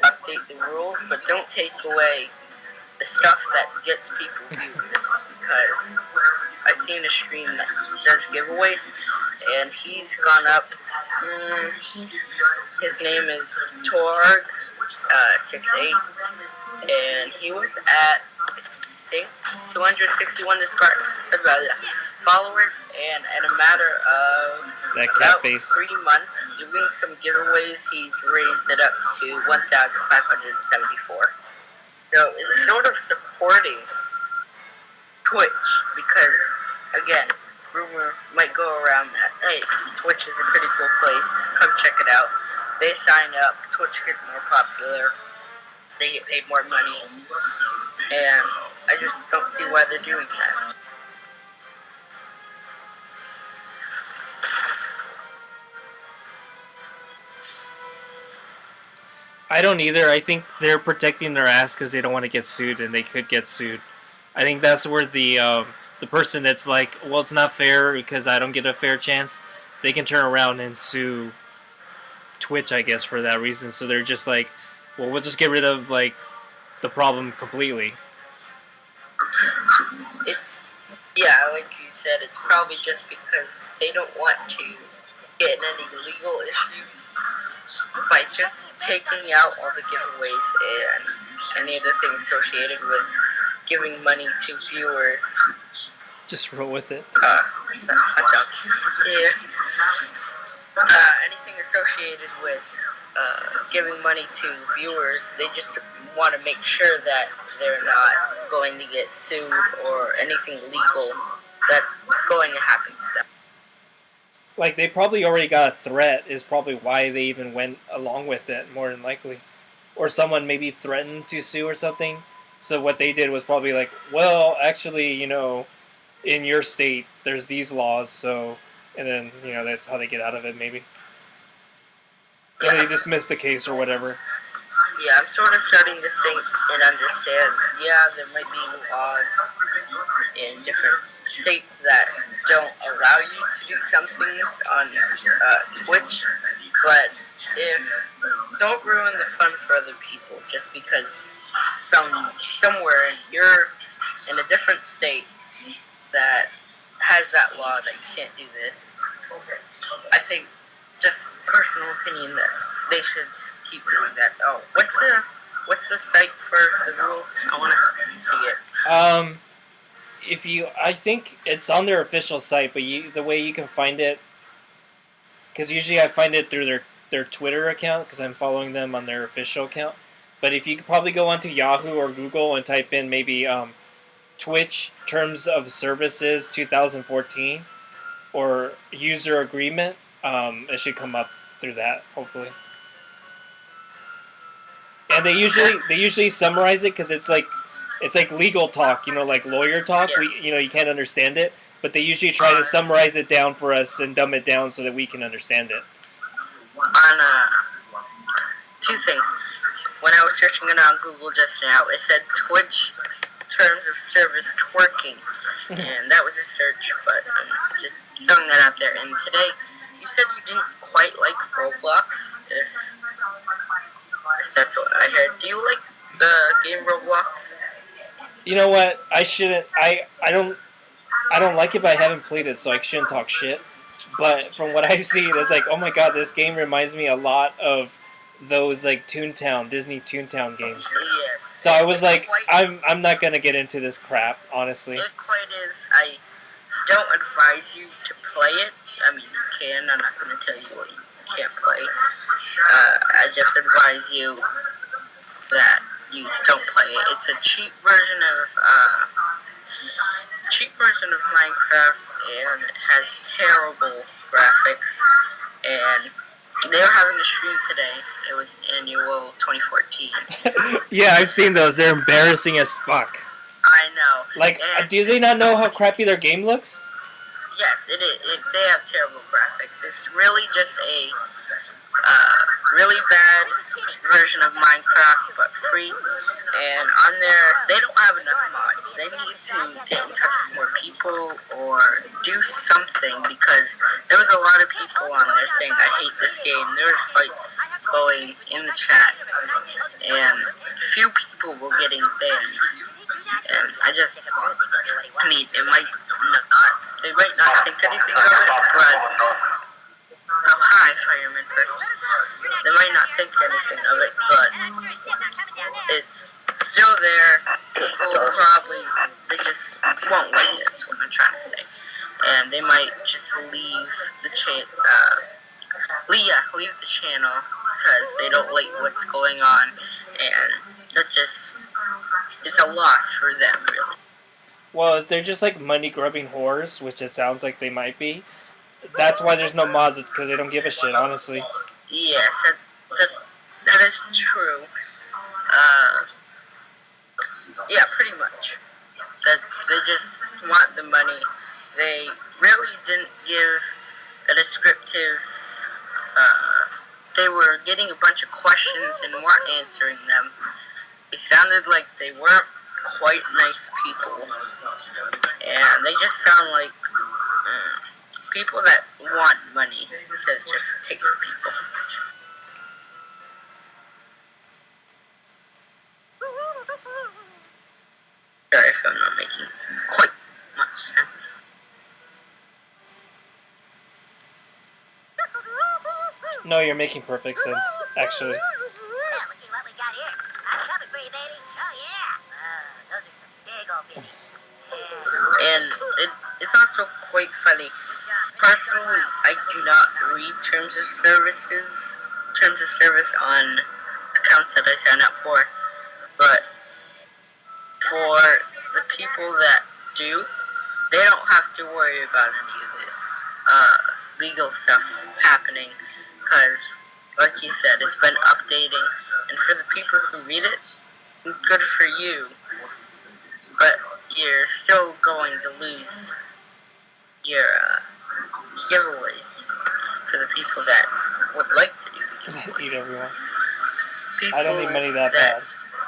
update the rules, but don't take away the stuff that gets people viewers, because I've seen a stream that does giveaways, and he's gone up. His name is Torg68, and he was at, I think, 261 followers, and in a matter of about 3 months doing some giveaways, he's raised it up to 1,574. So it's sort of supporting Twitch, because, again, rumor might go around that, hey, Twitch is a pretty cool place, come check it out. They sign up, Twitch gets more popular, they get paid more money, and I just don't see why they're doing that. I don't either. I think they're protecting their ass because they don't want to get sued, and they could get sued. I think that's where the person that's like, well, it's not fair because I don't get a fair chance, they can turn around and sue Twitch, I guess, for that reason. So they're just like, well, we'll just get rid of like the problem completely. It's, yeah, like you said, it's probably just because they don't want to get in any legal issues by just taking out all the giveaways and any other thing associated with giving money to viewers. Just roll with it. Anything associated with giving money to viewers, they just want to make sure that they're not going to get sued or anything legal that's going to happen to them. Like, they probably already got a threat is probably why they even went along with it, more than likely. Or someone maybe threatened to sue or something. So what they did was probably like, well, actually, in your state, there's these laws, so... And then, that's how they get out of it, maybe. Or they dismiss the case or whatever. Yeah, I'm sort of starting to think and understand, yeah, there might be laws in different states that don't allow you to do some things on Twitch, but don't ruin the fun for other people just because somewhere you're in a different state that has that law that you can't do this. I think, just personal opinion, that they should keep doing that. Oh, what's the site for the rules? I want to see it. I think it's on their official site, but the way you can find it, because usually I find it through their Twitter account, because I'm following them on their official account. But if you could probably go onto Yahoo or Google and type in maybe Twitch Terms of Services 2014 or User Agreement, it should come up through that, hopefully. And they usually summarize it because it's like legal talk, like lawyer talk. Yeah. You can't understand it, but they usually try to summarize it down for us and dumb it down so that we can understand it. On two things. When I was searching it on Google just now, it said Twitch Terms of Service twerking, and that was a search, but just throwing that out there. And today, you said you didn't quite like Roblox, if that's what I heard. Do you like the game Roblox? You know what? I shouldn't. I don't like it, but I haven't played it, so I shouldn't talk shit. But from what I've seen, it's like, oh my god, this game reminds me a lot of those like Toontown, Disney Toontown games. Yes. So I was like, I'm not gonna get into this crap, honestly. It quite is. I don't advise you to play it. I mean, you can. I'm not going to tell you what you can't play. I just advise you that you don't play it. It's a cheap version of Minecraft, and it has terrible graphics. And they were having a stream today. It was annual 2014. Yeah, I've seen those. They're embarrassing as fuck. I know. Like, And do they not know how crappy their game looks? Yes, it is. They have terrible graphics. It's really just a really bad version of Minecraft, but free. And on there, they don't have enough mods. They need to get in touch with more people or do something, because there was a lot of people on there saying, I hate this game. There were fights going in the chat, and few people were getting banned. And they might not think anything of it, but, oh hi, fireman person. They might not think anything of it, but it's still there. People probably, they just won't like it, that's what I'm trying to say. And they might just leave the leave the channel, because they don't like what's going on, and that just, it's a loss for them, really. Well, if they're just like money-grubbing whores, which it sounds like they might be, that's why there's no mods, because they don't give a shit, honestly. Yes, that is true. Yeah, pretty much. That they just want the money. They really didn't give a descriptive. They were getting a bunch of questions and weren't answering them. It sounded like they weren't quite nice people, and they just sound like people that want money to just take from people. Sorry if I'm not making quite much sense. No, you're making perfect sense, actually. Looky what we got here. I'm coming for you, baby. Oh, yeah. Those are some big old bitties. And it's also quite funny. Personally, I do not read terms of service on accounts that I sign up for. But for the people that do, they don't have to worry about any of this legal stuff happening, because, like you said, it's been updating, and for the people who read it, good for you, but you're still going to lose your giveaways for the people that would like to do the giveaways. Eat everyone. People I don't need money that bad.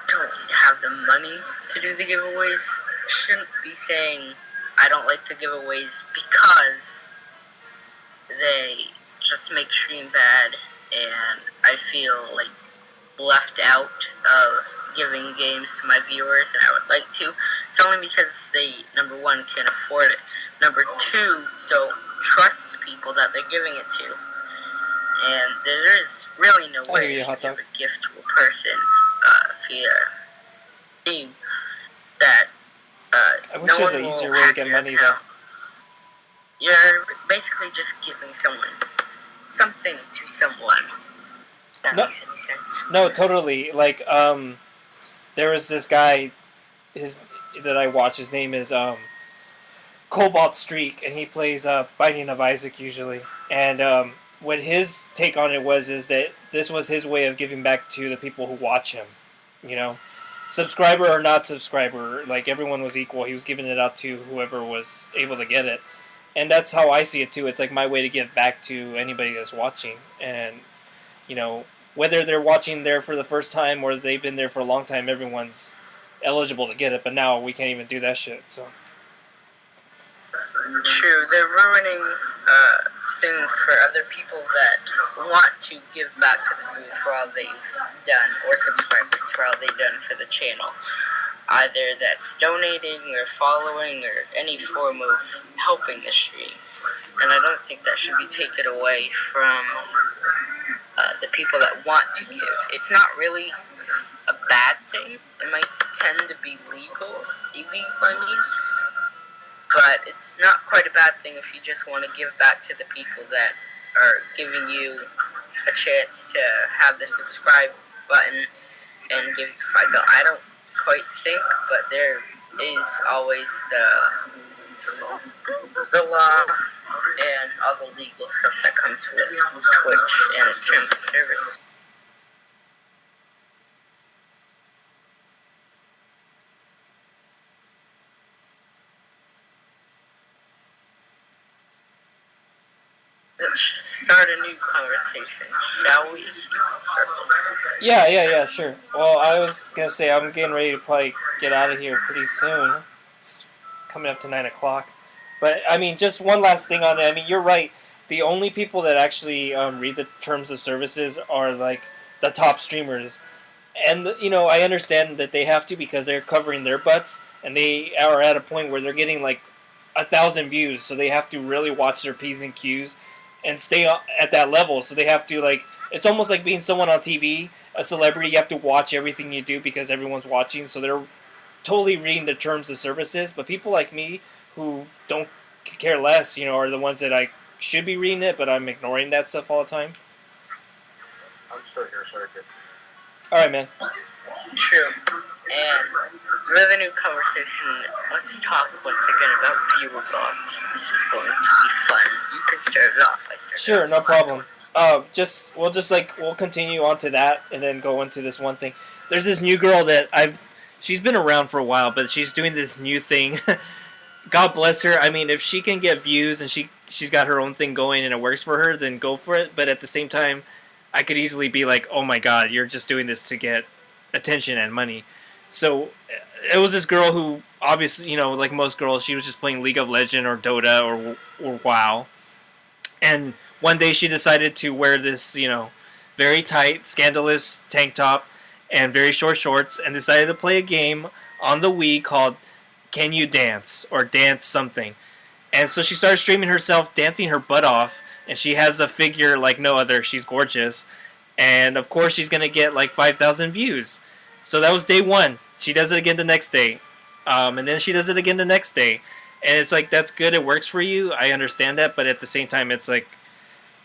Don't have the money to do the giveaways shouldn't be saying, I don't like the giveaways, because they just make stream bad, and I feel like left out of giving games to my viewers, and I would like to. It's only because they, number one, can't afford it. Number two, don't trust the people that they're giving it to. And there is really no way to give a gift to a person via Steam that I wish no there was one an will easier way to hack get your money, account. You're basically just giving someone something to someone. That makes any sense. No, totally. Like, there was this guy, that I watch. His name is Cobalt Streak, and he plays Binding of Isaac usually. And what his take on it is that this was his way of giving back to the people who watch him. You know, subscriber or not subscriber, like everyone was equal. He was giving it out to whoever was able to get it. And that's how I see it too. It's like my way to give back to anybody that's watching. And, you know, whether they're watching there for the first time or they've been there for a long time, everyone's eligible to get it. But now we can't even do that shit. So. True, they're ruining things for other people that want to give back to the news for all they've done, or subscribers for all they've done for the channel. Either that's donating or following or any form of helping the stream. And I don't think that should be taken away from the people that want to give. It's not really a bad thing. It might tend to be illegal, I mean. But it's not quite a bad thing if you just want to give back to the people that are giving you a chance to have the subscribe button and give you $5. I don't quite think, but there is always the law and all the legal stuff that comes with Twitch and its terms of service. Let's start a new conversation, shall we? Yeah, sure. Well, I was gonna say I'm getting ready to probably get out of here pretty soon. It's coming up to 9 o'clock. But I mean, just one last thing on it. I mean, you're right. The only people that actually read the terms of services are like the top streamers, and I understand that they have to because they're covering their butts, and they are at a point where they're getting like 1,000 views, so they have to really watch their P's and Q's and stay at that level. So they have to, like, it's almost like being someone on TV, a celebrity. You have to watch everything you do because everyone's watching. So they're totally reading the terms of services. But people like me who don't care less, are the ones that I should be reading it, but I'm ignoring that stuff all the time. I'm still here, sorry, kid. All right, man. True. And with a new conversation, let's talk once again about viewer bots. This is going to be fun. You can start it off. Sure, no problem. We'll continue on to that and then go into this one thing. There's this new girl that she's been around for a while, but she's doing this new thing. God bless her. I mean, if she can get views and she's got her own thing going and it works for her, then go for it. But at the same time, I could easily be like, oh my God, you're just doing this to get attention and money. So it was this girl who obviously, like most girls, she was just playing League of Legends or Dota or WoW. And one day she decided to wear this, very tight, scandalous tank top and very short shorts and decided to play a game on the Wii called Can You Dance? Or Dance Something. And so she started streaming herself dancing her butt off, and she has a figure like no other. She's gorgeous. And of course she's going to get like 5,000 views. So that was day one. She does it again the next day. And then she does it again the next day. And it's like, that's good, it works for you. I understand that, but at the same time it's like,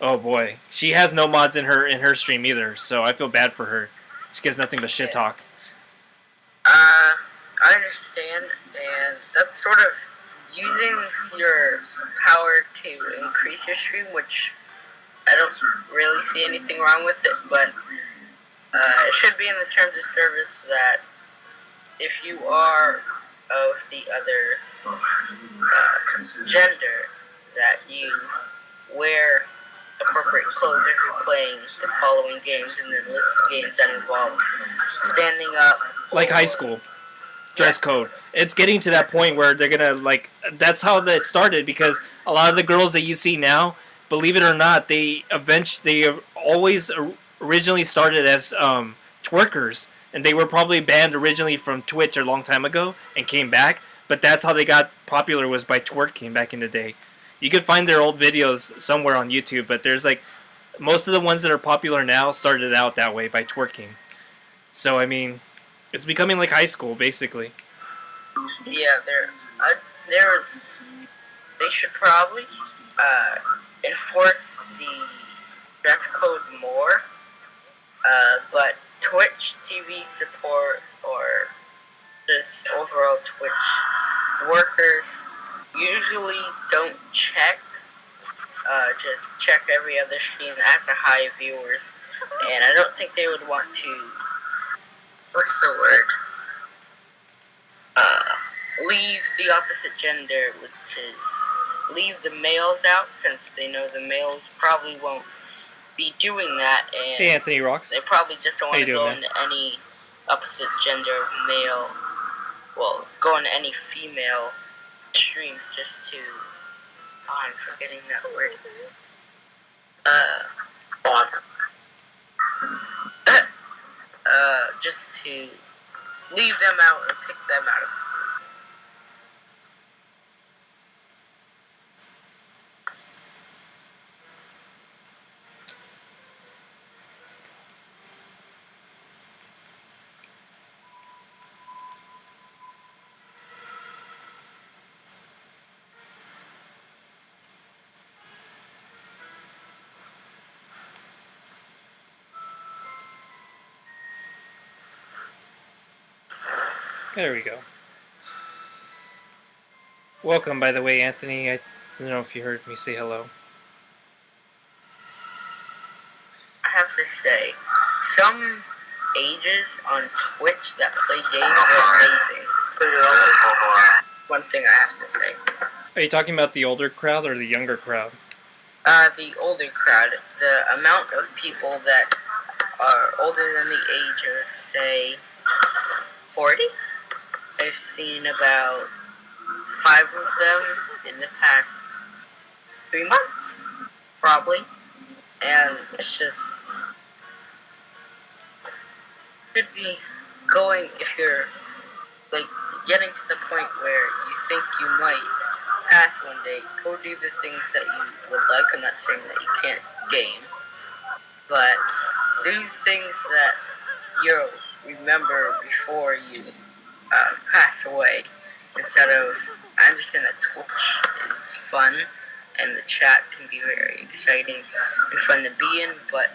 oh boy. She has no mods in her stream either, so I feel bad for her. She gets nothing but shit talk. I understand, and that's sort of using your power to increase your stream, which I don't really see anything wrong with it, but it should be in the terms of service that if you are of the other gender, that you wear appropriate clothes if you're playing the following games, and then list the games that involve standing up. Like high school. Dress code. It's getting to that point where they're gonna, like, that's how that started, because a lot of the girls that you see now, believe it or not, they always originally started as twerkers, and they were probably banned originally from Twitch a long time ago and came back, but that's how they got popular, was by twerking back in the day. You could find their old videos somewhere on YouTube, but there's like, most of the ones that are popular now started out that way, by twerking. So, I mean, it's becoming like high school, basically. Yeah, they should probably enforce the dress code more, but Twitch TV support or just overall Twitch workers usually don't check, just check every other stream at the high viewers, and I don't think they would want to, what's the word, leave the opposite gender, which is leave the males out, since they know the males probably won't be doing that, and hey, Anthony Rocks. They probably just don't want to go into any opposite gender male, well, go into any female streams just to, I'm forgetting that word. Just to leave them out and pick them out of. There we go. Welcome, by the way, Anthony. I don't know if you heard me say hello. I have to say, some ages on Twitch that play games are amazing. One thing I have to say. Are you talking about the older crowd or the younger crowd? The older crowd. The amount of people that are older than the age of, say, 40. I've seen about 5 of them in the past 3 months, probably. And it's just should be going if you're like getting to the point where you think you might pass one day. Go do the things that you would like. I'm not saying that you can't game, but do things that you'll remember before you pass away. Instead of, I understand that Twitch is fun and the chat can be very exciting and fun to be in, but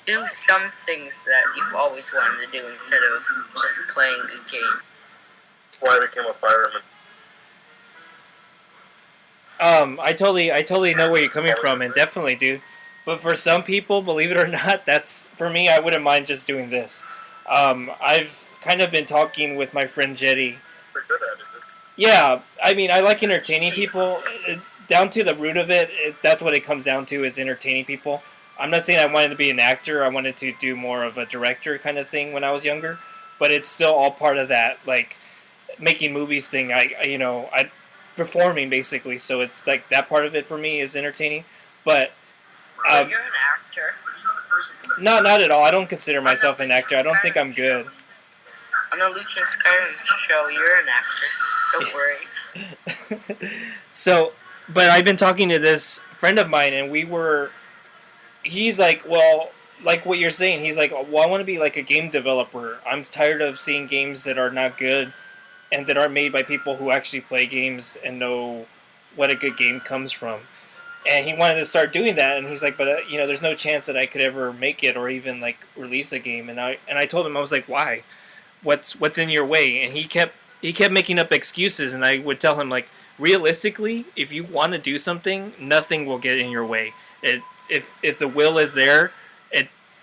do some things that you've always wanted to do instead of just playing a game. Why I became a fireman. I totally know where you're coming from, and definitely, dude. But for some people, believe it or not, that's for me. I wouldn't mind just doing this. I've kind of been talking with my friend Jetty. We're good at it. Yeah, I mean, I like entertaining people. Down to the root of it, that's what it comes down to, is entertaining people. I'm not saying I wanted to be an actor. I wanted to do more of a director kind of thing when I was younger. But it's still all part of that, like, making movies thing. I performing, basically. So it's like that part of it for me is entertaining. But You're an actor. not at all. I don't consider myself an actor. I don't think I'm good. On the Lucha and Skyrim show, you're an actor. Don't worry. So, but I've been talking to this friend of mine, and he's like, well, like what you're saying, he's like, well, I want to be like a game developer. I'm tired of seeing games that are not good and that aren't made by people who actually play games and know what a good game comes from. And he wanted to start doing that, and he's like, but there's no chance that I could ever make it or even like release a game. And I told him, I was like, why? What's in your way? And he kept making up excuses, and I would tell him, like, realistically, if you want to do something, nothing will get in your way. If the will is there,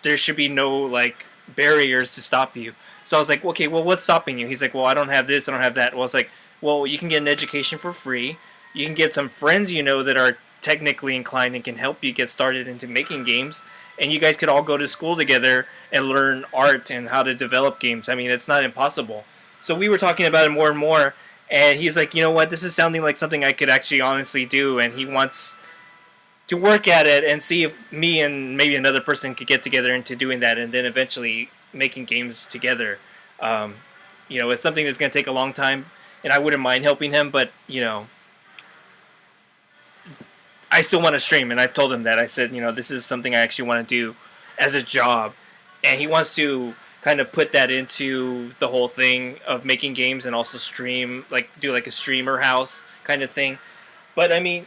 there should be no like barriers to stop you. So I was like, okay, well, what's stopping you? He's like, well, I don't have this, I don't have that. Well, it's like, well, you can get an education for free. You can get some friends that are technically inclined and can help you get started into making games. And you guys could all go to school together and learn art and how to develop games. I mean, it's not impossible. So we were talking about it more and more. And he's like, you know what, this is sounding like something I could actually honestly do. And he wants to work at it and see if me and maybe another person could get together into doing that. And then eventually making games together. It's something that's going to take a long time. And I wouldn't mind helping him, but, I still want to stream, and I've told him that. I said, this is something I actually want to do as a job. And he wants to kind of put that into the whole thing of making games and also stream, like do like a streamer house kind of thing. But I mean,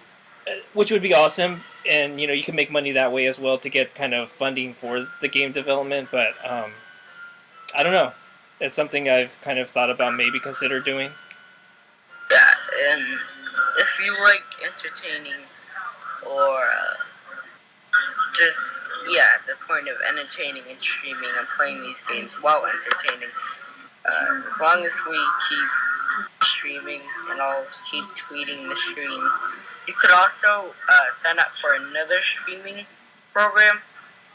which would be awesome. And, you can make money that way as well to get kind of funding for the game development. But I don't know. It's something I've kind of thought about maybe consider doing. Yeah, and if you like entertaining or the point of entertaining and streaming and playing these games while entertaining, as long as we keep streaming and I'll keep tweeting the streams. You could also sign up for another streaming program.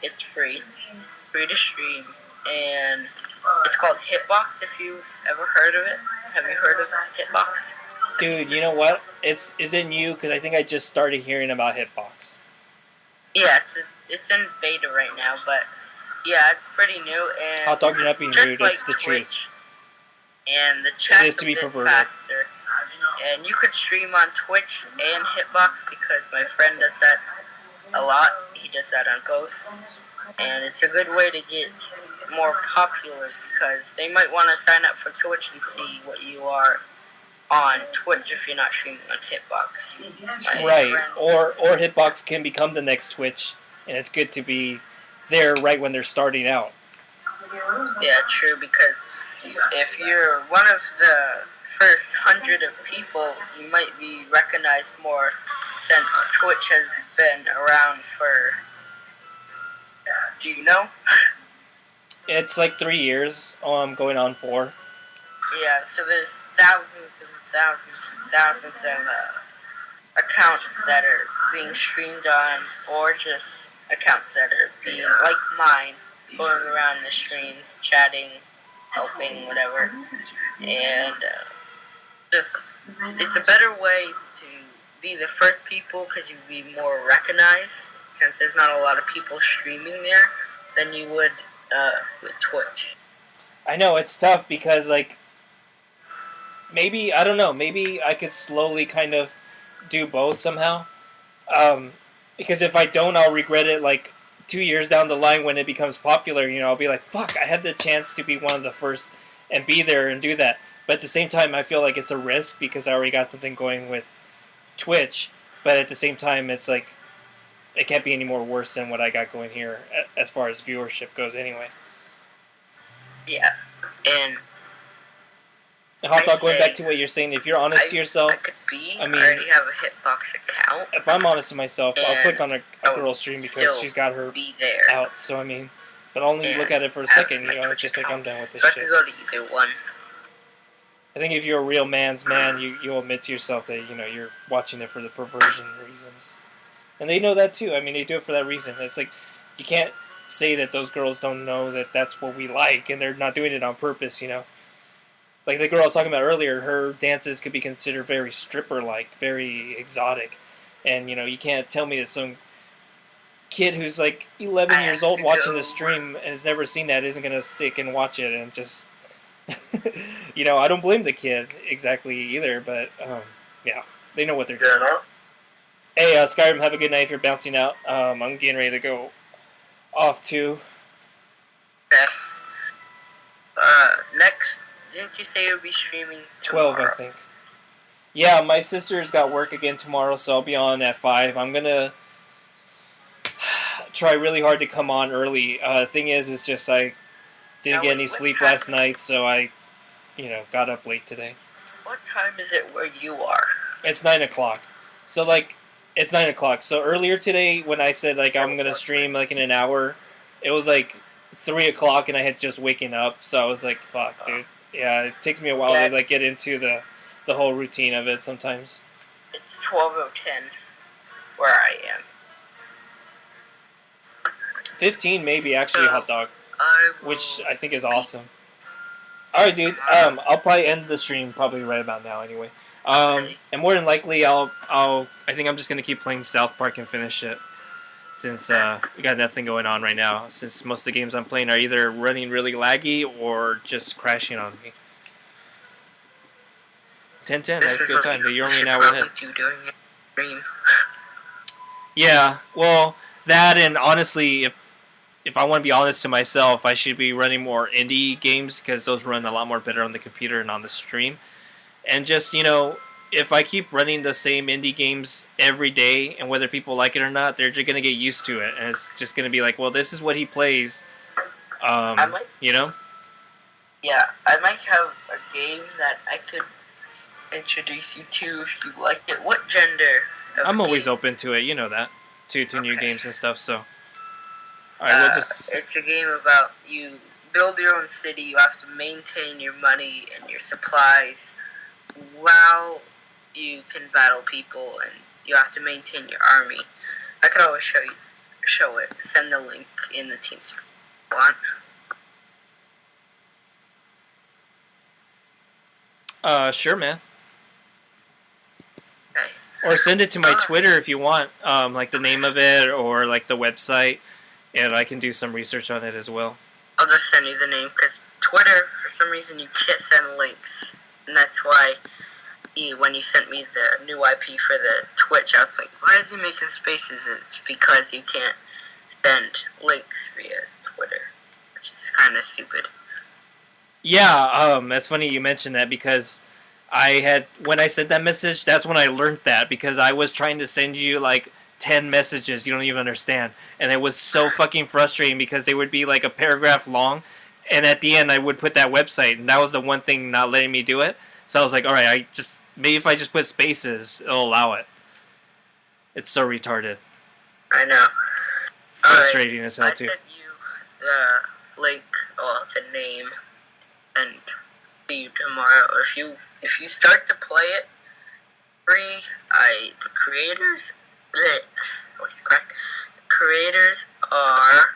It's free to stream, and it's called Hitbox. If you've ever heard of it, have you heard of Hitbox? Dude, you know what? Is it new? Because I think I just started hearing about Hitbox. Yes, it's in beta right now, but yeah, it's pretty new. And Hot dogs are not being rude, like it's the Twitch, truth. And the chat's It is to be a bit perverted. faster. And you could stream on Twitch and Hitbox because my friend does that a lot. He does that on both. And it's a good way to get more popular because they might want to sign up for Twitch and see what you are on Twitch if you're not streaming on Hitbox. Right, or Hitbox can become the next Twitch, and it's good to be there right when they're starting out. Yeah, true, because if you're one of the first 100 of people, you might be recognized more since Twitch has been around for. Do you know? It's like 3 years. I'm going on 4. Yeah, so there's thousands and thousands and thousands of accounts that are being streamed on, or just accounts that are being like mine, going around the streams, chatting, helping, whatever, and just it's a better way to be the first people because you'd be more recognized since there's not a lot of people streaming there than you would with Twitch. I know, it's tough because, like, maybe, I don't know, maybe I could slowly kind of do both somehow. Because if I don't, I'll regret it, like, 2 years down the line when it becomes popular, you know, I'll be like, fuck, I had the chance to be one of the first and be there and do that. But at the same time, I feel like it's a risk because I already got something going with Twitch. But at the same time, it's like, it can't be any more worse than what I got going here as far as viewership goes anyway. Yeah, and Hot Dog, going back to what you're saying, if you're honest to yourself, I already have a Hitbox account. If I'm honest to myself, I'll click on a girl stream because she's got her out, so I mean, but only look at it for a second, you know, it's just like, I'm done with this shit. So I can go to either one. I think if you're a real man's man, you'll admit to yourself that, you know, you're watching it for the perversion reasons. And they know that too. I mean, they do it for that reason. It's like, you can't say that those girls don't know that that's what we like, and they're not doing it on purpose, you know. Like the girl I was talking about earlier, her dances could be considered very stripper-like, very exotic. And, you know, you can't tell me that some kid who's like 11 years old watching the stream and has never seen that isn't going to stick and watch it and just... you know, I don't blame the kid exactly either, but, yeah, they know what they're doing. Hey, Skyrim, have a good night if you're bouncing out. I'm getting ready to go off too. Next, didn't you say you'll be streaming tomorrow? 12, I think. Yeah, my sister's got work again tomorrow, so I'll be on at 5. I'm gonna try really hard to come on early. Thing is, it's just I didn't get any sleep last night, so I, you know, got up late today. What time is it where you are? It's 9 o'clock. So, like, it's 9 o'clock. So earlier today, when I said, like, I'm going to stream, like, in an hour, it was, like, 3 o'clock, and I had just waking up. So I was like, fuck, dude. Yeah, it takes me a while to, like, get into the whole routine of it sometimes. It's 12:10 where I am. 15 maybe, actually, Hot Dog. Which I think is awesome. Alright, dude. I'll probably end the stream probably right about now anyway. And more than likely, I think I'm just gonna keep playing South Park and finish it, since we got nothing going on right now. Since most of the games I'm playing are either running really laggy or just crashing on me. 10-10, that's a good time. You're only an hour ahead. Yeah, well, that and honestly, if I want to be honest to myself, I should be running more indie games because those run a lot more better on the computer and on the stream. And just, you know, if I keep running the same indie games every day, and whether people like it or not, they're just going to get used to it. And it's just going to be like, well, this is what he plays. You know? Yeah, I might have a game that I could introduce you to if you like it. What gender? I'm always open to it, you know that. To new games and stuff, so. Alright, we'll just... It's a game about you build your own city, you have to maintain your money and your supplies while you can battle people, and you have to maintain your army. I could always show it. Send the link in the Teams if you want. Sure, man. Okay. Or send it to my Twitter if you want, like the name of it or like the website, and I can do some research on it as well. I'll just send you the name, because Twitter, for some reason, you can't send links. And that's why when you sent me the new IP for the Twitch, I was like, why is he making spaces? It's because you can't send links via Twitter, which is kind of stupid. Yeah, that's funny you mentioned that, because when I sent that message, that's when I learned that, because I was trying to send you, like, 10 messages you don't even understand, and it was so fucking frustrating, because they would be, like, a paragraph long, and at the end I would put that website, and that was the one thing not letting me do it. So I was like, all right, maybe if I just put spaces, it'll allow it. It's so retarded. I know. Frustrating as hell I too. sent you the link, the name, and see you tomorrow. Or if you start to play it free, the creators, voice crack. The creators are,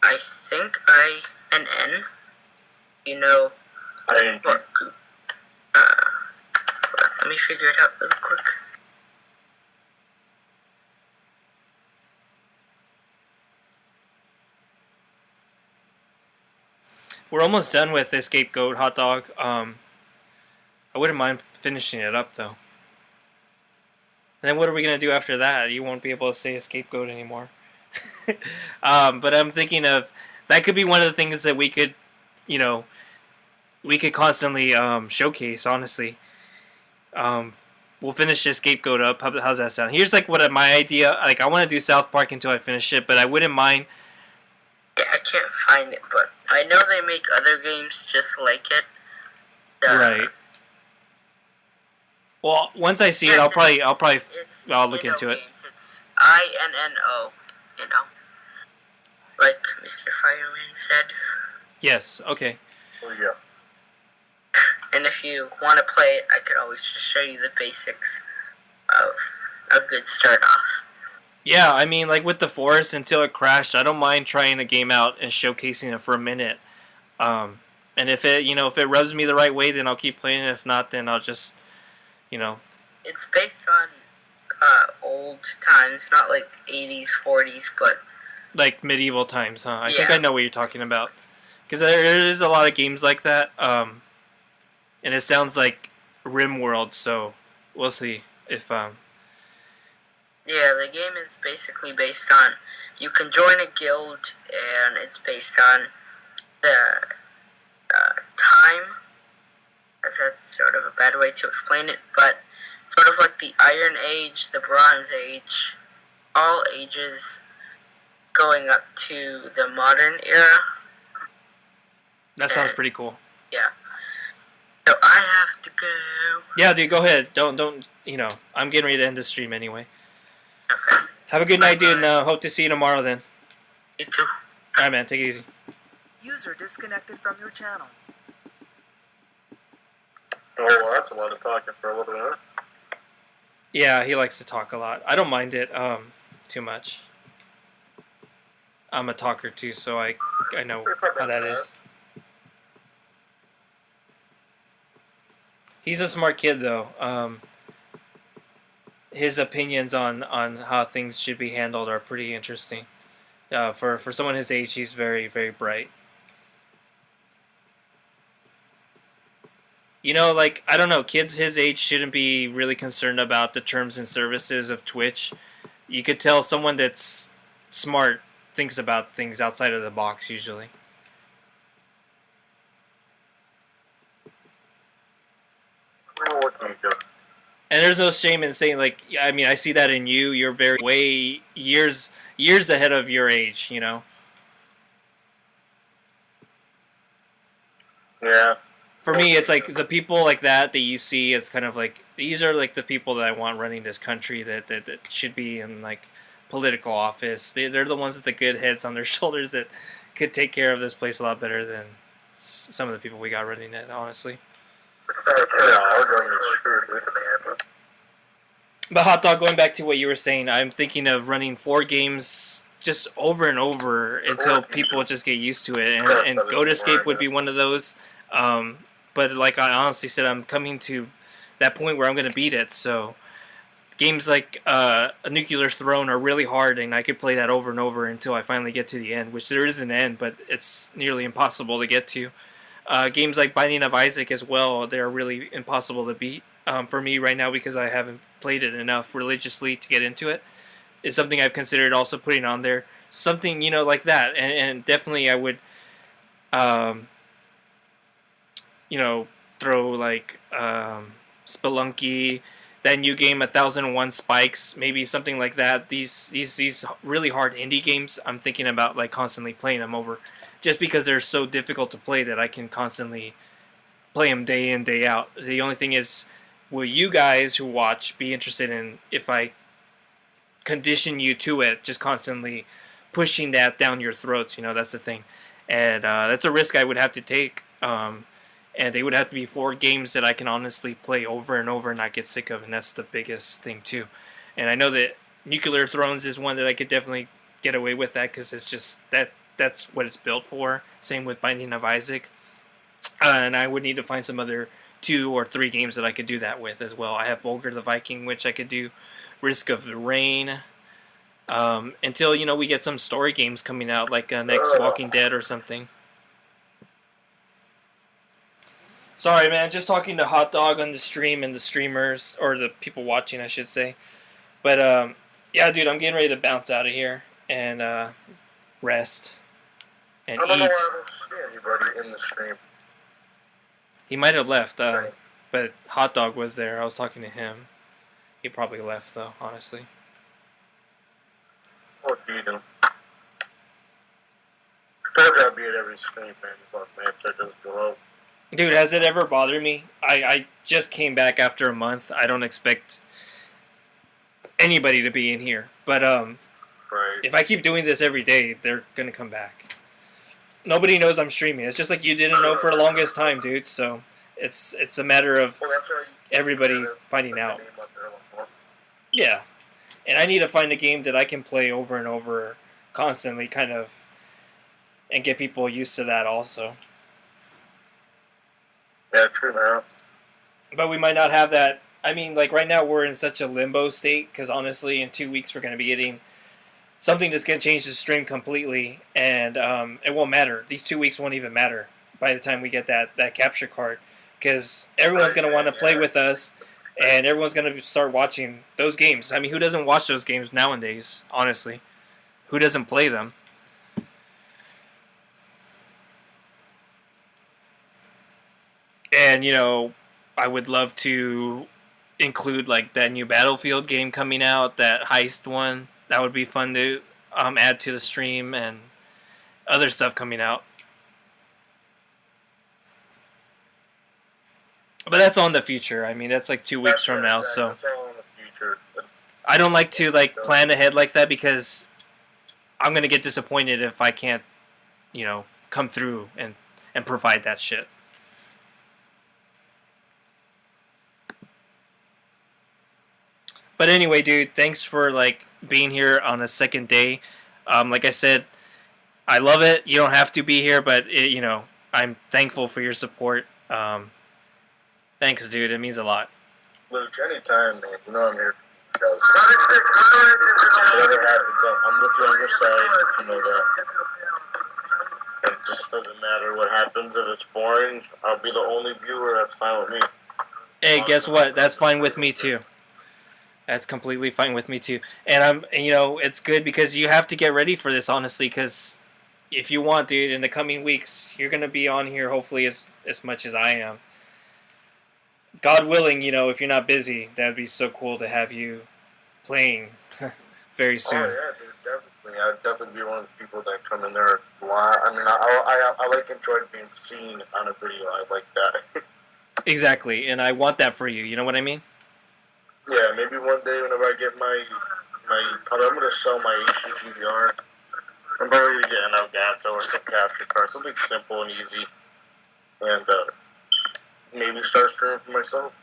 I think, INN. You know what group? Let me figure it out real quick. We're almost done with the Scapegoat Hot Dog. I wouldn't mind finishing it up though. And then what are we gonna do after that? You won't be able to say a scapegoat anymore. But I'm thinking of that could be one of the things that we could, we could constantly showcase. Honestly, we'll finish this Scapegoat up. How's that sound? Here's like what my idea. Like I want to do South Park until I finish it, but I wouldn't mind. Yeah, I can't find it, but I know they make other games just like it. Right. Well, once I see it, I'll look into it. Games. It's INNO, like Mr. Fireman said. Yes. Okay. Oh yeah. And if you want to play it, I could always just show you the basics of a good start off. Yeah, I mean, like with the Forest, until it crashed, I don't mind trying a game out and showcasing it for a minute. And if it rubs me the right way, then I'll keep playing it. If not, then I'll just, It's based on old times, not like 80s, 40s, but like medieval times, huh? I think I know what you're talking about. Because there is a lot of games like that, and it sounds like RimWorld, so we'll see if Yeah, the game is basically based on, you can join a guild, and it's based on the time. That's sort of a bad way to explain it, but sort of like the Iron Age, the Bronze Age, all ages going up to the modern era. That sounds pretty cool. Yeah. So I have to go. Yeah, dude, go ahead. Don't, I'm getting ready to end the stream anyway. Okay. Have a good night, dude, and hope to see you tomorrow then. You too. Alright, man, take it easy. User disconnected from your channel. Oh, well, that's a lot of talking for a little bit. Yeah, he likes to talk a lot. I don't mind it too much. I'm a talker too, so I know how that is. He's a smart kid though. His opinions on how things should be handled are pretty interesting. For someone his age, he's very, very bright. Like, I don't know, kids his age shouldn't be really concerned about the terms and services of Twitch. You could tell someone that's smart thinks about things outside of the box, usually. And there's no shame in saying, like, I mean, I see that in you. You're way years ahead of your age, Yeah. For me, it's like the people like that you see, it's kind of like, these are like the people that I want running this country that should be in like political office. They're the ones with the good heads on their shoulders that could take care of this place a lot better than some of the people we got running it, honestly. But Hot Dog, going back to what you were saying, I'm thinking of running 4 games just over and over until people just get used to it. And Goat Escape would be one of those. But like I honestly said, I'm coming to that point where I'm going to beat it. So games like A Nuclear Throne are really hard, and I could play that over and over until I finally get to the end, which there is an end, but it's nearly impossible to get to. Games like Binding of Isaac as well, they're really impossible to beat for me right now because I haven't played it enough religiously to get into it. It's something I've considered also putting on there. Something, like that. And definitely I would, throw like Spelunky, that new game 1001 Spikes, maybe something like that. These really hard indie games, I'm thinking about like constantly playing them over. just because they're so difficult to play that I can constantly play them day in, day out. The only thing is, will you guys who watch be interested in if I condition you to it, just constantly pushing that down your throats? You know, that's the thing. And that's a risk I would have to take. And they would have to be 4 games that I can honestly play over and over and not get sick of, and that's the biggest thing too. And I know that Nuclear Thrones is one that I could definitely get away with that because it's just that's what it's built for. Same with Binding of Isaac. And I would need to find some other 2 or 3 games that I could do that with as well. I have Volgar the Viking, which I could do. Risk of the Rain. Until, you know, we get some story games coming out, like next Walking Dead or something. Sorry, man. Just talking to Hot Dog on the stream and the streamers, or the people watching, I should say. But, yeah, dude, I'm getting ready to bounce out of here and rest and I don't know eat. why I don't see anybody in the stream. He might have left, but Hot Dog was there. I was talking to him. He probably left, though, honestly. What beat him? I told you I'd be at every stream, man. Fuck, man, if that doesn't go out. Dude, has it ever bothered me? I just came back after a month. I don't expect anybody to be in here. But Right. if I keep doing this every day, they're going to come back. Nobody knows I'm streaming. It's just like you didn't know for the longest time, dude. So it's a matter of Well, that's why everybody finding out. Yeah. And I need to find a game that I can play over and over constantly, kind of, and get people used to that also. Yeah, true, man. But we might not have that. I mean, like right now we're in such a limbo state because honestly, in 2 weeks we're going to be getting something that's going to change the stream completely, and it won't matter. These 2 weeks won't even matter by the time we get that capture card, because everyone's going to want to play with us, and everyone's going to start watching those games. I mean, who doesn't watch those games nowadays, honestly? Who doesn't play them? And, you know, I would love to include, like, that new Battlefield game coming out, that heist one. That would be fun to add to the stream, and other stuff coming out. But that's on the future. I mean, that's like 2 weeks from now, so That's all in the future. I don't like to like plan ahead like that because I'm gonna get disappointed if I can't, you know, come through and provide that shit. But anyway, dude, thanks for like being here on a second day. Like I said, I love it. You don't have to be here, but it, you know, I'm thankful for your support. Thanks, dude. It means a lot. Luke, anytime, man. You know I'm here. Because whatever happens, I'm with you on your side. You know that. It just doesn't matter what happens. If it's boring, I'll be the only viewer. That's fine with me. Hey, guess what? That's fine with me too. That's completely fine with me too. And you know, it's good because you have to get ready for this, honestly. Because if you want, dude, in the coming weeks, you're gonna be on here hopefully as much as I am. God willing, you know, if you're not busy, that'd be so cool to have you playing very soon. Oh yeah, dude, definitely. I'd definitely be one of the people that come in there a lot. I mean, I like enjoyed being seen on a video. I like that. Exactly, and I want that for you. You know what I mean? Yeah, maybe one day whenever I get my I'm gonna sell my HD DVR. I'm probably gonna get an Elgato or some capture card, something simple and easy, and maybe start streaming for myself.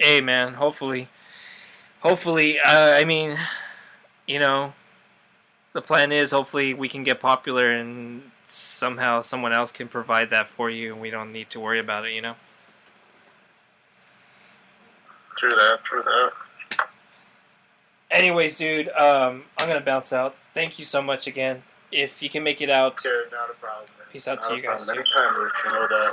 Hey, man, hopefully, I mean, you know, the plan is hopefully we can get popular and somehow someone else can provide that for you and we don't need to worry about it, you know? True that. Anyways, dude, I'm going to bounce out. Thank you so much again. If you can make it out, Okay, not a problem, man. peace out Not to a you guys, problem. too. Anytime, Rich, you know that.